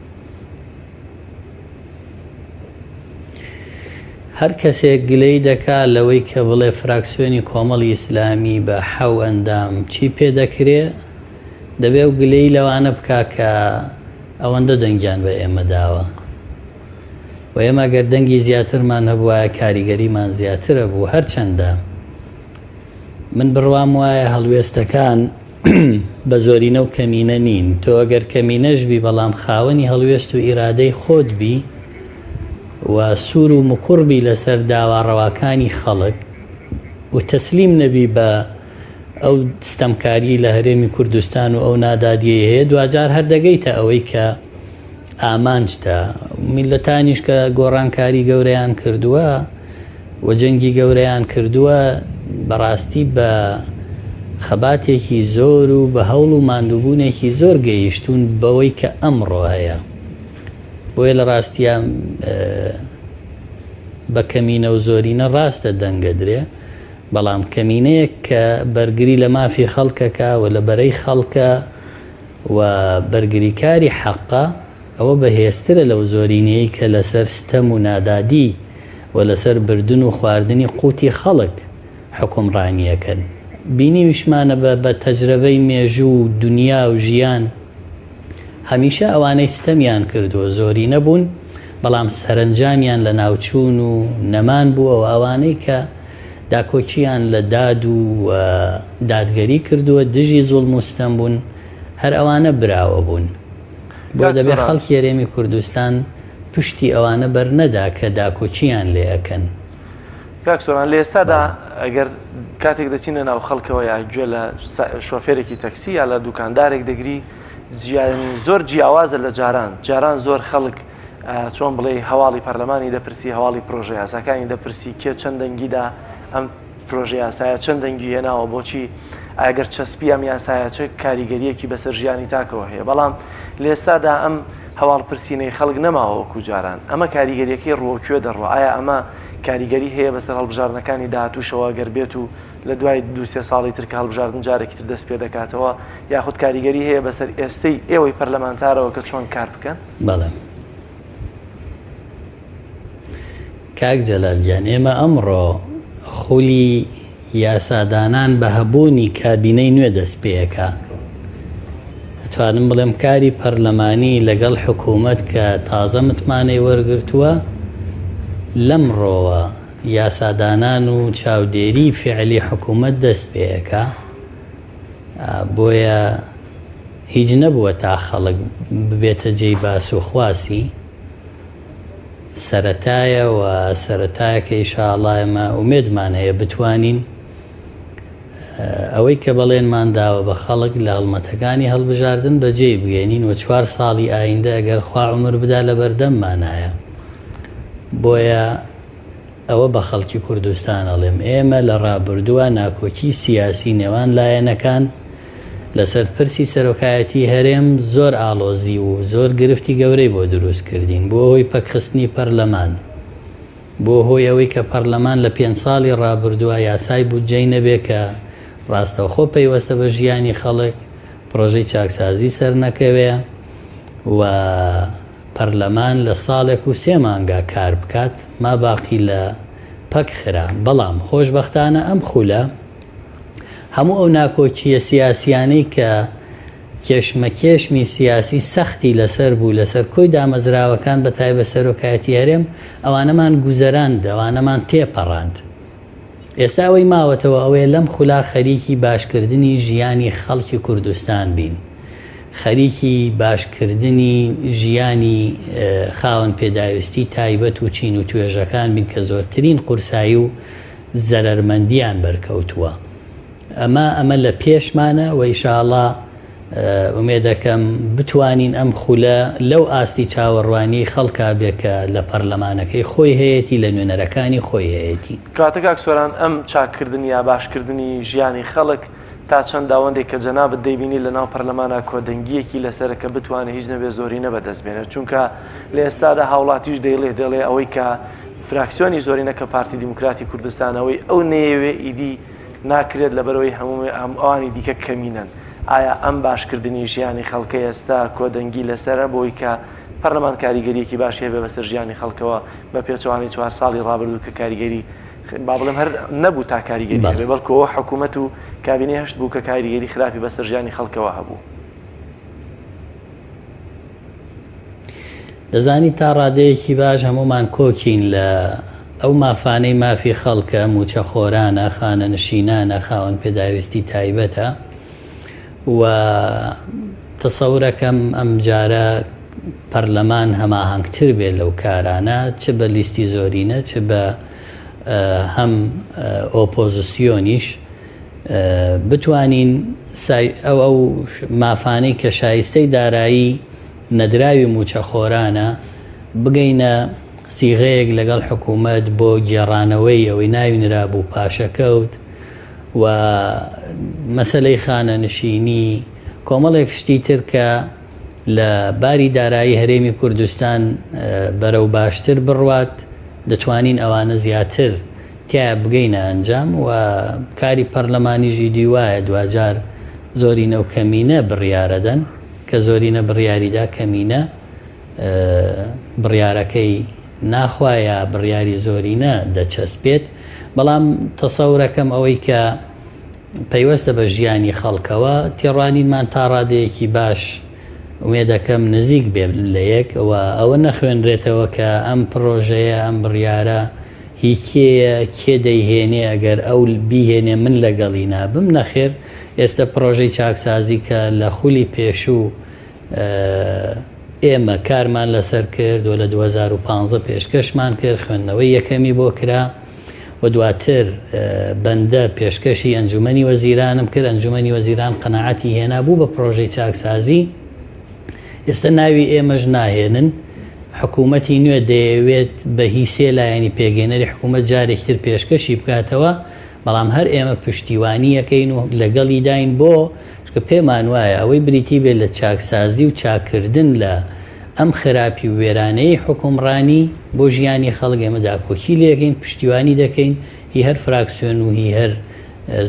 هەر کەسێک گلەی دەکات لەوەی کە بڵێ فراکسیۆنی کۆمەڵی ئیسلامی بە حەو ئەندام چی پێ دەکرێت دەبێ و گلەی لەوانە بکا کە ئەوەندە دەنگیان بە ئێمە داوە و ئێمە گەر دەنگی زیاترمان هەبووە کاریگەریمان زیاترە بوو. هەرچەندە من بڕوام وایە هەڵوێستەکان بە زۆرینە و کەمینە نین. تۆ ئەگەر کەمینەش بی بەڵام خاوەنی هەڵوێست و ئیرادەی خۆت بی و سوور و مکوڕبی لەسەر داواڕەواکانی خەڵک و تەسلیم نەبی بە ئەو ستەمکاری لە هەرێمی کوردستان و ئەو نادادیە هەیە دوجار هەردەگەیتە ئەوەی کە ئامانجتە میلەتانیش کە گۆڕانکاری گەورەیان کردووە و جەنگی گەورەیان کردووە بەڕاستی بە خەباتێکی زۆر و بە هەوڵ و ماندووبوونێکی زۆر گەیشتون بەوەی کە ئەمڕۆ هەیە. بۆیە لە ڕاستیان بە کەمینە و زۆرینە ڕاستە دەنگەدرێ بەڵام کەمینەیەک کە بەرگری لە مافی خەڵکەکە و لە بەرەی خەڵکە و بەرگریکاری حەقە ئەوە بەهێزترە لەو زۆرینەیە کە لەسەر ستەم و نادادی و لەسەر بردن و خواردنی قوتی خەڵک حکومڕانیەکەن. بینی وشمانە بە تەجربەی مێژوو و دنیا و ژیان هەمیشە ئەوانەی ستەمیان کردووە زۆری نەبوون بەڵام سەرنجامیان لە ناوچوون و نەمان بووە و ئەوانەی کە داکۆچیان لە داد و دادگەری کردووە دژی زوڵم و ستەم بوون هەر ئەوانە براوە بوون. بۆ دەبێت خەڵکی هەرێمی کوردستان پشتی ئەوانە بەرنەدا کە داکۆچیان لێ ئەەکەن. کاکسۆران لە ئێستادا ئەگەر کاتێک دەچینە ناو خەڵکەوە یا گوێ لە شۆفێرێکی تەکسی یا لە دوکاندارێک دەگری زۆر جیاوازە لە جاران زۆر خەڵک چۆن بڵێ هەواڵی پەرلەمانی دەپرسی هەواڵی پرۆژە یاساکانی دەپرسی کێ چەند دەنگیدا ئەم پرۆژە یاسایە چەند دەنگی هێناوە بۆچی ئەگەر چەسپی ئەم یاسایە چه کاریگەریەکی بەسەر ژیانی تاکەوە هەیە. بەڵام لە ئێستادا ئەم هەواڵپرسینەی خەڵک نەماوەکو جاران ئەمە کاریگەریەکەی ڕۆکوێ دەڕۆ ئایا ئەمە کاریگەری هەیە بەسەر هەڵبژاردنەکانی داهاتووشەوە گەر بێت و لە دوای 2-3 ساڵی تر کە هەڵبژاردن جارێکی تر دەست پێ دەکاتەوە یاخود کاریگەری هەیە بەسەر ئێستەی ئێوەی پەرلەمانتارەوە کە چۆن کار بکەن؟ بەڵێ کاک جەلالجان ئێمە ئەمڕۆ خولی یاسادانان بە هەبوونی کابینەی نوێ دەست پێەکە دەتوانم بڵێم کاری پەرلەمانی لەگەڵ حکوومەت کە تازە متمانەی وەرگرتووە لەمڕۆوە یاسادانان و چاودێری فعلی حکوومەت دەست پێەکە بۆیە هیچ نەبووە تا خەڵک ببێتە جێی باس و خواسی سەرەتایە و سەرەتایەکە ئینشاءڵڵا ئێمە ئومێدمان هەیە بتوانین ئەوەی کە بەڵێنمان داوە بە خەڵک لە هەڵمەتەکانی هەڵبژاردن بەجێ بگەێنین و 4 ساڵی ئایندە ئەگەر خوا عومر بدا لە بەردەممانایە بۆیە ئەوە بە خەڵکی کوردستان ئەڵێم ئێمە لە ڕابردووە ناکۆکی سیاسی نێوان لایەنەکان لەسەر پرسی سەرۆکایەتی هەرێم زۆر ئاڵۆزی و زۆر گرفتی گەورەی بۆ دروست کردین بۆ هۆی پەکخستنی پەرلەمان بۆ هۆی ئەوەی کە پەرلەمان لە 5 ساڵی ڕابردووە یاسای بودجەی نەبێ کە ڕاستەوخۆ پەیوەستە بە ژیانی خەڵک پرۆژەی چاکسازی سەر نەکەوێ و پەرلەمان لە ساڵێک و 3 مانگا کار بکات ما باقی لە پەک خرا بەڵام خۆشبەختانە ئەم خولە هەموو ئەو ناکۆچیە سیاسیانەی کە کێشمەکێشمی سیاسی سەختی لەسەر بوو لەسەر کۆی دامەزراوەکان بە تایبەت سەرۆکایەتی هەرێم ئەوانەمان گوزەراند ئەوانەمان تێپەڕاند ئێستا ئەوەی ماوەتەوە ئەوەیە لەم خولا خەریکی باشکردنی ژیانی خەڵکی کوردستان بین خەریکی باشکردنی ژیانی خاوەن پێداویستی تایبەت و چین و توێژەکان بین کە زۆرترین قورسایی و زەرەرمەندیان بەرکەوتووە ئەمە لە پێشمانە و ئینشاءڵڵا ئومێدەکەم بتوانین ئەم خولە لەو ئاستی چاوەڕوانی خەڵکا بێکە لە پەرلەمانەکەی خۆی هەیەی لە نوێنەرەکانی خۆی هەیەی کاتە کاک سۆران ئەم چاکردن یا باشکردنی ژیانی خەڵک تا چەند داوەندێک کە جەنابەت دەیبینی لە ناو پەرلەمانە کۆدەنگیەکی لەسەرەکە بتوانێت هیچ نەبێ زۆرینە بەدەستبێنێت چونکە لە ئێستادا هاوڵاتیش دەڵێ ئەوەی کە فراکسیۆنی زۆرینە کە پارتی دیموکراتی کوردستانەوەی ئەو نێوێ ئیدی ناکرێت لەبەرەوەی هەم ئەوانی دیکە کەمینەن ئایا ئەم باشکردنی ژیانی خەڵکە ئێستا کۆدەنگی لەسرە بۆی کە پەرلەمان کاریگەریەکی باش هەبێ بەسەر ژیانی خەڵکەوە بە پێچوانی 4 ساڵی ڕابردوو کە کاریگەری با بڵێم هەر نەبوو تا کاریگەری هەبێ بەڵکو ئەوە حکوومەت و کابینەی هەشت بوو کە کاریگەری خراپی بەسەر ژیانی خەڵکەوە هەبوو دەزانی تا ڕادەیەکی باش هەمومان کۆکین لە ئەو مافانەی مافی خەڵکە موچە خۆرانە خانە نشینانە خاوەن پێداویستی تایبەتە و تەسەورەکەم ئەم جارە پەرلەمان هەماهەنگتر بێت لەو کارانە چ بە لیستی زۆرینە چ بە هەم ئۆپۆزیسیۆنیش بتوانین ئەو مافانەی کە شایستەی دارایی نەدراوی موچە خۆرانە بگەینە سیغەیەک لەگەڵ حکوومەت بۆ گێڕانەوەی ئەوەی ناوینرا بوو پاشەکەوت و مەسەلەی خانە نشینی کۆمەڵێک شتی تر کە لە باری دارایی هەرێمی کوردستان بەرەو باشتر بڕوات دەتوانین ئەوانە زیاتر تیا بگەینە ئەنجام و کاری پەرلەمانیژی دیوایە دوجار زۆرینە و کەمینە بڕیارەدەن کە زۆرینە بڕیاریدا کەمینە بڕیارەکەی ناخوایە بڕیاری زۆرینە دەچەسپێت بەڵام تەسەورەکەم ئەوەی کە پەیوەستە بە ژیانی خەڵکەوە تێڕوانینمان تا ڕادەیەکی باش وێدەکەم نزیک بێ لە یەک ئەوە نەخوێنرێتەوە کە ئەم پرۆژەیە ئەم بڕیارە هیچێە کێ دەیهێنێ ئەگەر ئەو بیهێنێ من لەگەڵی نابم نەخێر ئێستا پرۆژەی چاکسازی کە لە خولی پێشوو ئێمە کارمان لەسەر کرد و لە 2015 پێشکەشمان کرد خوێندنەوەی یەکەمی بۆ کرا و دواتر بەندە پێشکەشی ئەنجومەنی وەزیرانم کرد ئەنجومەنی وەزیران قەنەعەتی هێنا بوو بە پرۆژەی چاکسازی ئێستا ناوی ئێمەش ناهێنن حکوومەتی نوێ دەیەوێت بە هیسێ لایەنی پێگەێنەری حکوومەت جارێکتر پێشکەشی بکاتەوە بەڵام هەر ئێمە پشتیوانیەکەین و لەگەڵی داین بۆ کە پێمان وایە ئەوەی بریتی بێت لە چاکسازی و چاکردن لە ئەم خراپی و وێرانەی حکومڕانی بۆ ژیانی خەڵک ئێمە داکۆکی لێگەین پشتیوانی دەکەین هی هەر فراکسیۆن و هی هەر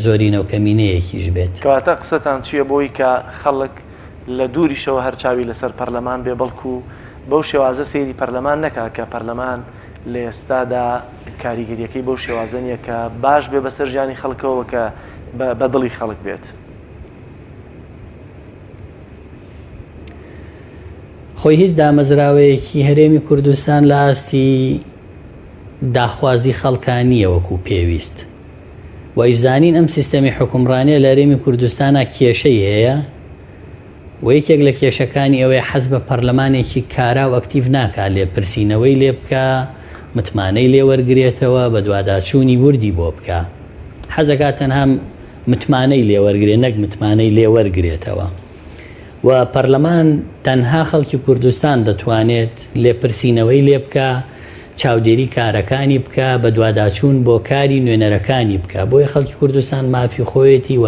زۆرینە و کەمینەیەکیش بێت. کەواتە قسەتان چییە بۆی کە خەڵک لە دووریشەوە هەر چاوی لەسەر پەرلەمان بێ بەڵکو بەو شێوازە سەیری پەرلەمان نەکا کە پەرلەمان لە ئێستادا کاریگەریەکەی بەو شێوازە نیە کە باش بێ بەسەر ژیانی خەڵکەوە کە بە دڵی خەڵک بێت. خۆی هیچ دامەزراوەیەکی هەرێمی کوردستان لە ئاستی داخوازی خەڵکانیە وەکو پێویست و ئیزانین ئەم سیستەمی حکومڕانیە لە هەرێمی کوردستانە کێشەی هەیە و یەکێک لە کێشەکانی ئەوەیە حەز بە پەرلەمانێکی کارا و ئەکتیڤ ناکات لێپرسینەوەی لێ بکە متمانەی لێ وەرگێتەوە بە دوواداچوونی وردی بۆ بکە حەزەکات تەنها متمانەی لێ وەرگێ نەک متمانەی لێ وەرگێتەوە و پەرلەمان تەنها خەڵکی کوردستان دەتوانێت لێپرسینەوەی لێ بکە چاودێری کارەکانی بکە بە دوواداچوون بۆ کاری نوێنەرەکانی بکە بۆیە خەڵکی کوردستان مافی خۆیەتی و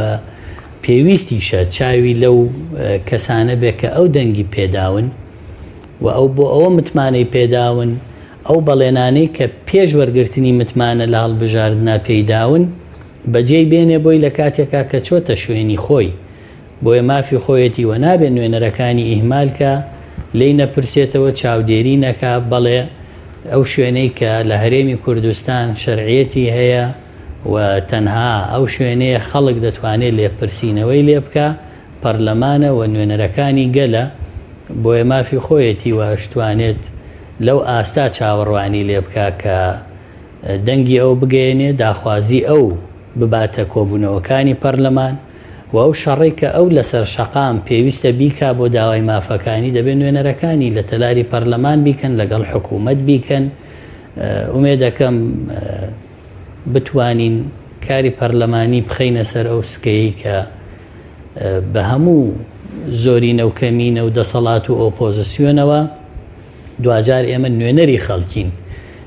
پێویستیشە چاوی لەو کەسانە بێ کە ئەو دەنگی پێداون و ئەو بۆ ئەوە متمانەی پێداون ئەو بەڵێنانەی کە پێش وەرگرتنی متمانە لە هەڵبژاردنا پێیداون بەجێی بێنێ بۆی لە کاتێکا کە چۆتە شوێنی خۆی بۆیە مافی خۆیەتی و نابێ نوێنەرەکانی ئیهمالکە لێی نەپرسێتەوە چاودێری نەکا بەڵێ ئەو شوێنەی کە لە هەرێمی کوردستان شەرعیەتی هەیە و تەنها ئەو شوێنەیە خەڵک دەتوانێت لێپرسینەوەی لێ بکە پەرلەمانە و نوێنەرەکانی گەلە بۆیە مافی خۆیەتی واشتوانێت لەو ئاستا چاوەڕوانی لێ بکە کە دەنگی ئەو بگەێنێ داخوازی ئەو بباتە کۆبوونەوەکانی پەرلەمان و ئەو شەڕی کە ئەو لەسەر شەقام پێویستە بیکا بۆ داوای مافەکانی دەبێت نوێنەرەکانی لە تەلاری پەرلەمان بیکەن لەگەڵ حکوومەت بیکەن ئومێدەکەم بتوانین کاری پەرلەمانی بخەینە سەر ئەو سکەیی کە بە هەموو زۆرینە و کەمینە و دەسەڵات و ئۆپۆزیسیۆنەوە دوجار ئێمە نوێنەری خەڵکین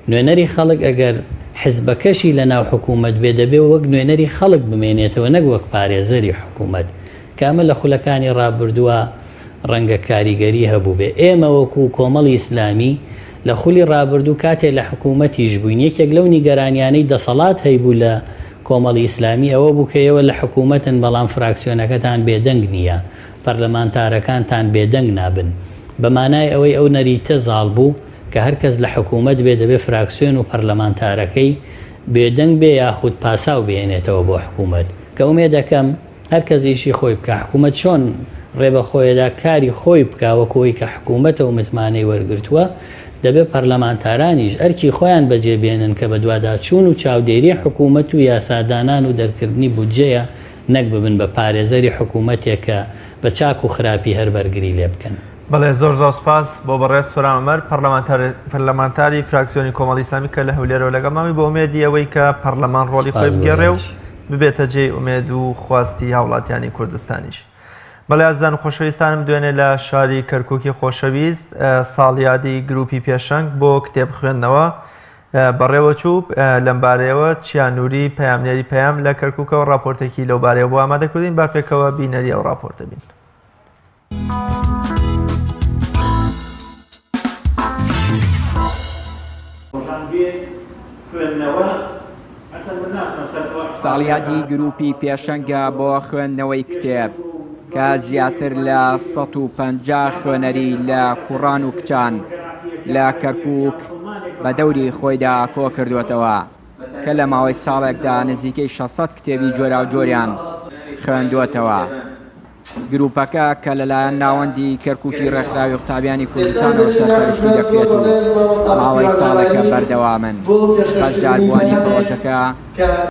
نوێنەری خەڵک ئەگەر حزبەکەشی لە ناو حکوومەت بێ دەبێ وەک نوێنەری خەڵک بمێنێتەوە نەک وەک پارێزەری حکوومەت کامە لە خولەکانی ڕابردووە ڕەنگە کاریگەری هەبوو بێ ئێمە وەکو کۆمەڵی ئیسلامی لە خولی ڕابردوو کاتێ لە حکوومەتیش بووین یەکێک لەو نیگەرانیانەی دەسەڵات هەیبوو لە کۆمەڵی ئیسلامی ئەوە بووکەیەوە لە حکوومەتن بەڵام فراکسیۆنەکەتان بێدەنگ نییە پەرلەمانتارەکانتان بێدەنگ نابن بەمانای ئەوەی ئەو نەریتە زاڵ بوو کە هەرکەس لە حکوومەت بێ دەبێت فراکسیۆن و پەرلەمانتارەکەی بێدەنگ بێ یاخود پاساو بێنێتەوە بۆ حکوومەت کە ئومێ دەکەم هەرکەزیشی خۆی بکە حکوومەت چۆن ڕێبەخۆیەدا کاری خۆی بکە وەکەوەی کە حکوومەتە و متمانەی وەرگرتووە دەبێت پەرلەمانتارانیش ئەرکی خۆیان بەجێبێنن کە بە دوواداچوون و چاودێری حکوومەت و یاسادانان و دەرکردنی بودجەیە نەک ببن بە پارێزەری حکوومەتێکە بە چاک و خراپی هەر بەرگری لێ بکەن. بەڵێ زۆر سپاس بۆ بەڕێز سۆرامەمەر پەرلەمانتاری فراکسیۆنی کۆمەڵی ئیسلامی کە لە هەولێرەوە لەگەڵمامی بۆ ئومێدی ئەوەی کە پەرلەمان ڕۆڵی خۆی بگێڕێ و ببێتە جێی ئومێد و خواستی هاوڵاتیانی کوردستانیش. بەڵێ ئازان و خۆشەویستانم دوێنێ لە شاری کەرکووکی خۆشەویست ساڵیادی گروپی پێشەنگ بۆ کتێب خوێندنەوە بەڕێوە چوب لەمبارەیەوە چیانووری پەیامنێری پەیام لە کەرکووکەوە راپۆرتێکی لەو بارەیە بۆ ئامادەکردین با پێکەوە بینەری ئەو راپۆرتە بین. ساڵیادی گروپی پێشەنگە بۆ خوێندنەوەی کتێب کە زیاتر لە 150 خوێنەری لە کوڕان و کچان لە کەرکووک بە دەوری خۆیدا کۆ کردوێتەوە کە لە ماوەی ساڵێکدا نزیکەی 600 کتێبی جۆرا و جۆریان خوێندوێتەوە. گروپەکە کە لەلایەن ناوەندی کەرکووکی ڕێکخراوی قوتابیانی کوردستانەوە سەرپەرشتی دەکرێت و ماوەی ساڵێکە بەردەوامن. بەشداربووانی پرۆژەکە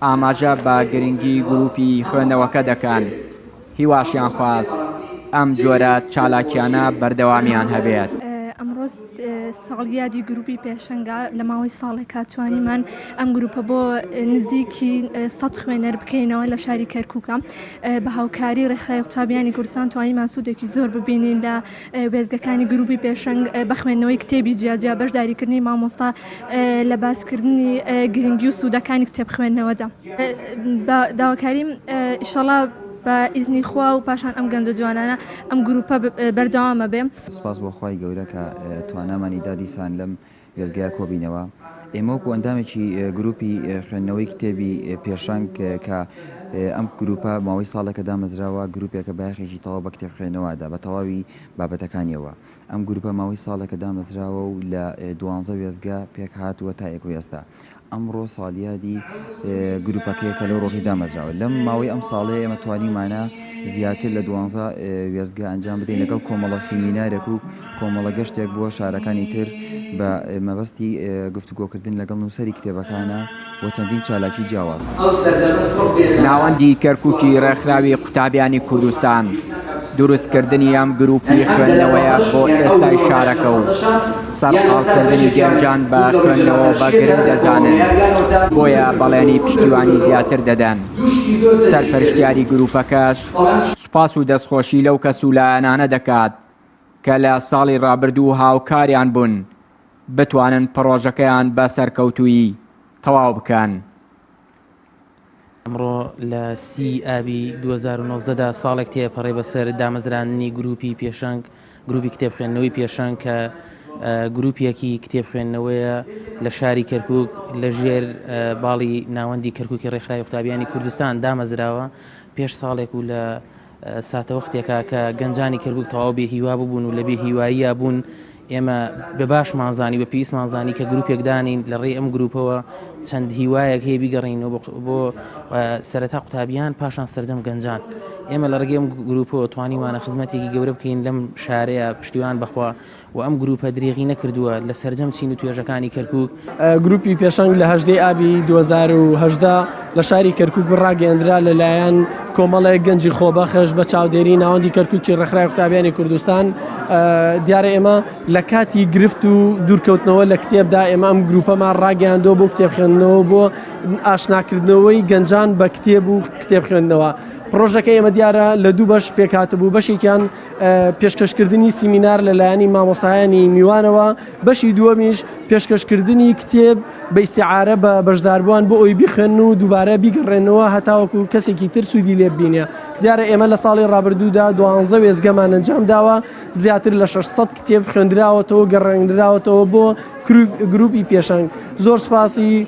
ئاماژە بە گرنگی گروپی خوێندنەوەکە دەکەن. هیواشیان خواست ئەم جۆرە چالاکیانە بەردەوامیان هەبێت. ئەمڕۆ ساڵیادی گروپی پێشەنگە لە ماوەی ساڵێکا توانیمان ئەم گروپە بۆ نزیکی 100 خوێنەر بکەینەوە لە شاری کەرکووکە بە هاوکاری ڕێکخراوی قوتابیانی کوردستان توانیمان سوودێکی زۆر ببینین لە وێزگەکانی گروپی پێشەنگ بە خوێندنەوەی کتێبی جیاجیا بەشداریکردنی مامۆستا لە باسکردنی گرنگی و سوودەکانی کتێب خوێندنەوەدا. داواکاریم ئینشەڵا بە ئیزنی خوا و پاشان ئەم گەنجە جوانانە ئەم گروپە بەردەوامە بێ. سپاس بۆ خی گەورە کە توانامانی دادیسان لەم وێزگای کۆبینەوە. ئێمە وەکو ئەندامێکی گروپی خوێندنەوەی کتێبی پێشنگ کە ئەم گروپە ماوەی ساڵێکە دامەزراوە گروپێکە باەخێکی تەواو بە کتێب خوێنەوەدا بە تەواوی بابەتەکانیەوە. ئەم گروپە ماوەی ساڵێکە دامەزراوە و لە 12 وێزگا پێک هاتووە تا ئێک ئێستا. ئەمڕۆ ساڵیادی گروپەکەیەکە لەو ڕۆژی دامەزراوە. لەم ماوەی ئەم ساڵەیە ئێمە توانیمانە زیاتر لە 12 وێزگا ئەنجام بدەین لەگەڵ کۆمەڵە سیمینارێک و کۆمەڵە گەشتێک بووە شارەکانی تر بە مەبەستی گفتوگۆکردن لەگەڵ نووسەری کتێبەکانە و چەندین چالاکی جیاواز. ناوەندی کەرکووکی ڕێکخراوی قوتابیانی کوردستان دروستکردنی ئەم گروپی خوێندنەوەیە بۆ ئێستای شارەکە و سەرقاڵکردنی گەنجان بە خوێندنەوە بە گرنگ دەزانن بۆیە بەڵێنی پشتیوانی زیاتر دەدەن. سەرپەرشتیاری گروپەکەش سوپاس و دەستخۆشی لەو کەسولایەنانە دەکات کە لە ساڵی ڕابردوو هاوکاریان بوون بتوانن پرۆژەکەیان بە سەرکەوتووی تەواو بکەن. ئەمڕۆ لە 30 ئابی 2019دا ساڵێک تێپەڕێ بەسەر دامەزرانی گروپی پێشنگ گروپی کتێب خوێندنەوەی پێشنگ کە گروپیەکی کتێب خوێندنەوەیە لە شاری کەرکووک لە ژێر باڵی ناوەندی کەرکووکی ڕێکخراوی قوتابیانی کوردستان دامەزراوە پێش ساڵێک و لە ساتەوەختێکە کە گەنجانی کەرکووک تەواو بێ هیوا ببوون و لە بێ هیواییە بوون. ئێمە بە باشمانزانی بە پێویستمانزانی کە گروپێکدانین لە ڕێ ئەم گروپەوە چەند هیوایەک هەیە بیگەڕینەوە بۆ سەرەتا قوتابیان پاشان سەرجەم گەنجان. ئێمە لە ڕێگەی ئەم گروپەوە توانیمانە خزمەتێکی گەورە بکەین لەم شارەیە پشتیوان بەخوا و ئەم گروپە درێغی نەکردووە لە سەرجەم چین و توێژەکانی کەرکووک. گروپی پێشنگ لە 18 ئابی 2018 لە شاری کەرکووک ڕاگەیاندرا لەلایەن کۆمەڵێک گەنجی خۆبەخش بە چاودێری ناوەندی کەرکووکی ڕێکخراوی قوتابیانی کوردستان. دیارە ئێمە لە کاتی گرفت و دوورکەوتنەوە لە کتێبدا ئێمە ئەم گروپەمان ڕاگەیاندەوە بۆ کتێب خوێندنەوە بۆ ئاشناکردنەوەی گەنجان بە کتێب و کتێب خوێندنەوە. پرۆژەکە ئێمە دیارە لە دوو بەش پێکهاتە بوو. بەشێکیان پێشکەشکردنی سیمینار لەلایەنی مامۆسایانی میوانەوە، بەشی دووەمیش پێشکەشکردنی کتێب بە ئیستیعارە بە بەشداربووان بۆ ئەوی بخوێن و دووبارە بیگەڕێنەوە هەتاوەکو کەسێکی تر سوودی لێ ببینێ. دیارە ئێمە لە ساڵی ڕابردوودا 12 وێزگەمان ئەنجام داوە، زیاتر لە 600 کتێب خوێندراوەتەوە گەڕێنراوەتەوە بۆ گروپی پێشنگ. زۆر سپاسی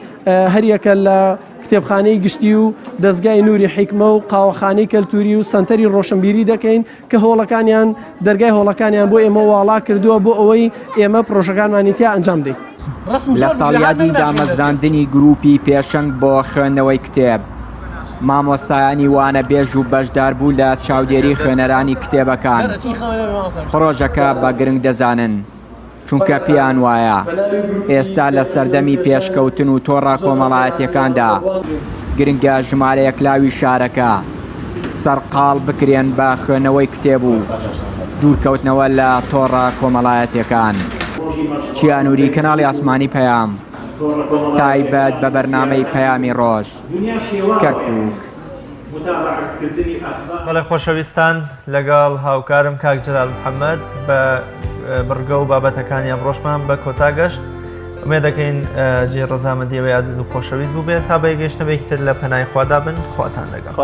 هەریەکە لە کتێبخانەی گشتی و دەستگای نووری حیکمە و قاوەخانەی کەلتوری و سەنتەری ڕۆشنبیری دەکەین کە هۆڵەکانیان دەرگای هۆڵەکانیان بۆ ئێمە واڵا کردووە بۆ ئەوەی ئێمە پرۆژەکانمانی تیا ئەنجام دەین. لە ساڵیادی دامەزراندنی گروپی پێشنگ بۆ خوێندنەوەی کتێب مامۆستایانی وانە بێژ و بەشدار بوو لە چاودێری خوێنەرانی کتێبەکان. پرۆژەکە بە گرنگ دەزانن چونکە پێیان وایە ئێستا لە سەردەمی پێشکەوتن و تۆڕە کۆمەڵایەتیەکاندا گرنگە ژمارەیەک لاوی شارەکە سەرقاڵ بکرێن بە خوێنەوەی کتێب و دوورکەوتنەوە لە تۆڕە کۆمەڵایەتیەکان. چیانووری کەناڵی ئاسمانی پەیام تایبەت بە بەرنامەی پەیامی ڕۆژ کەرکووک. بەڵێ خۆشەویستان لەگەڵ هاوکارم کاک جەلال محەممەد بە بڕگە و بابەتەکانی ئەمڕۆژمان بە کۆتا گەشت. ئومێ دەکەین جێ ڕەزامەندیەوەی عزیز و خۆشەویست بوو بێت تا بەیگەشتنەوەیەکی تر لە پەنای خوادا بن. خواتان لەگەڵ.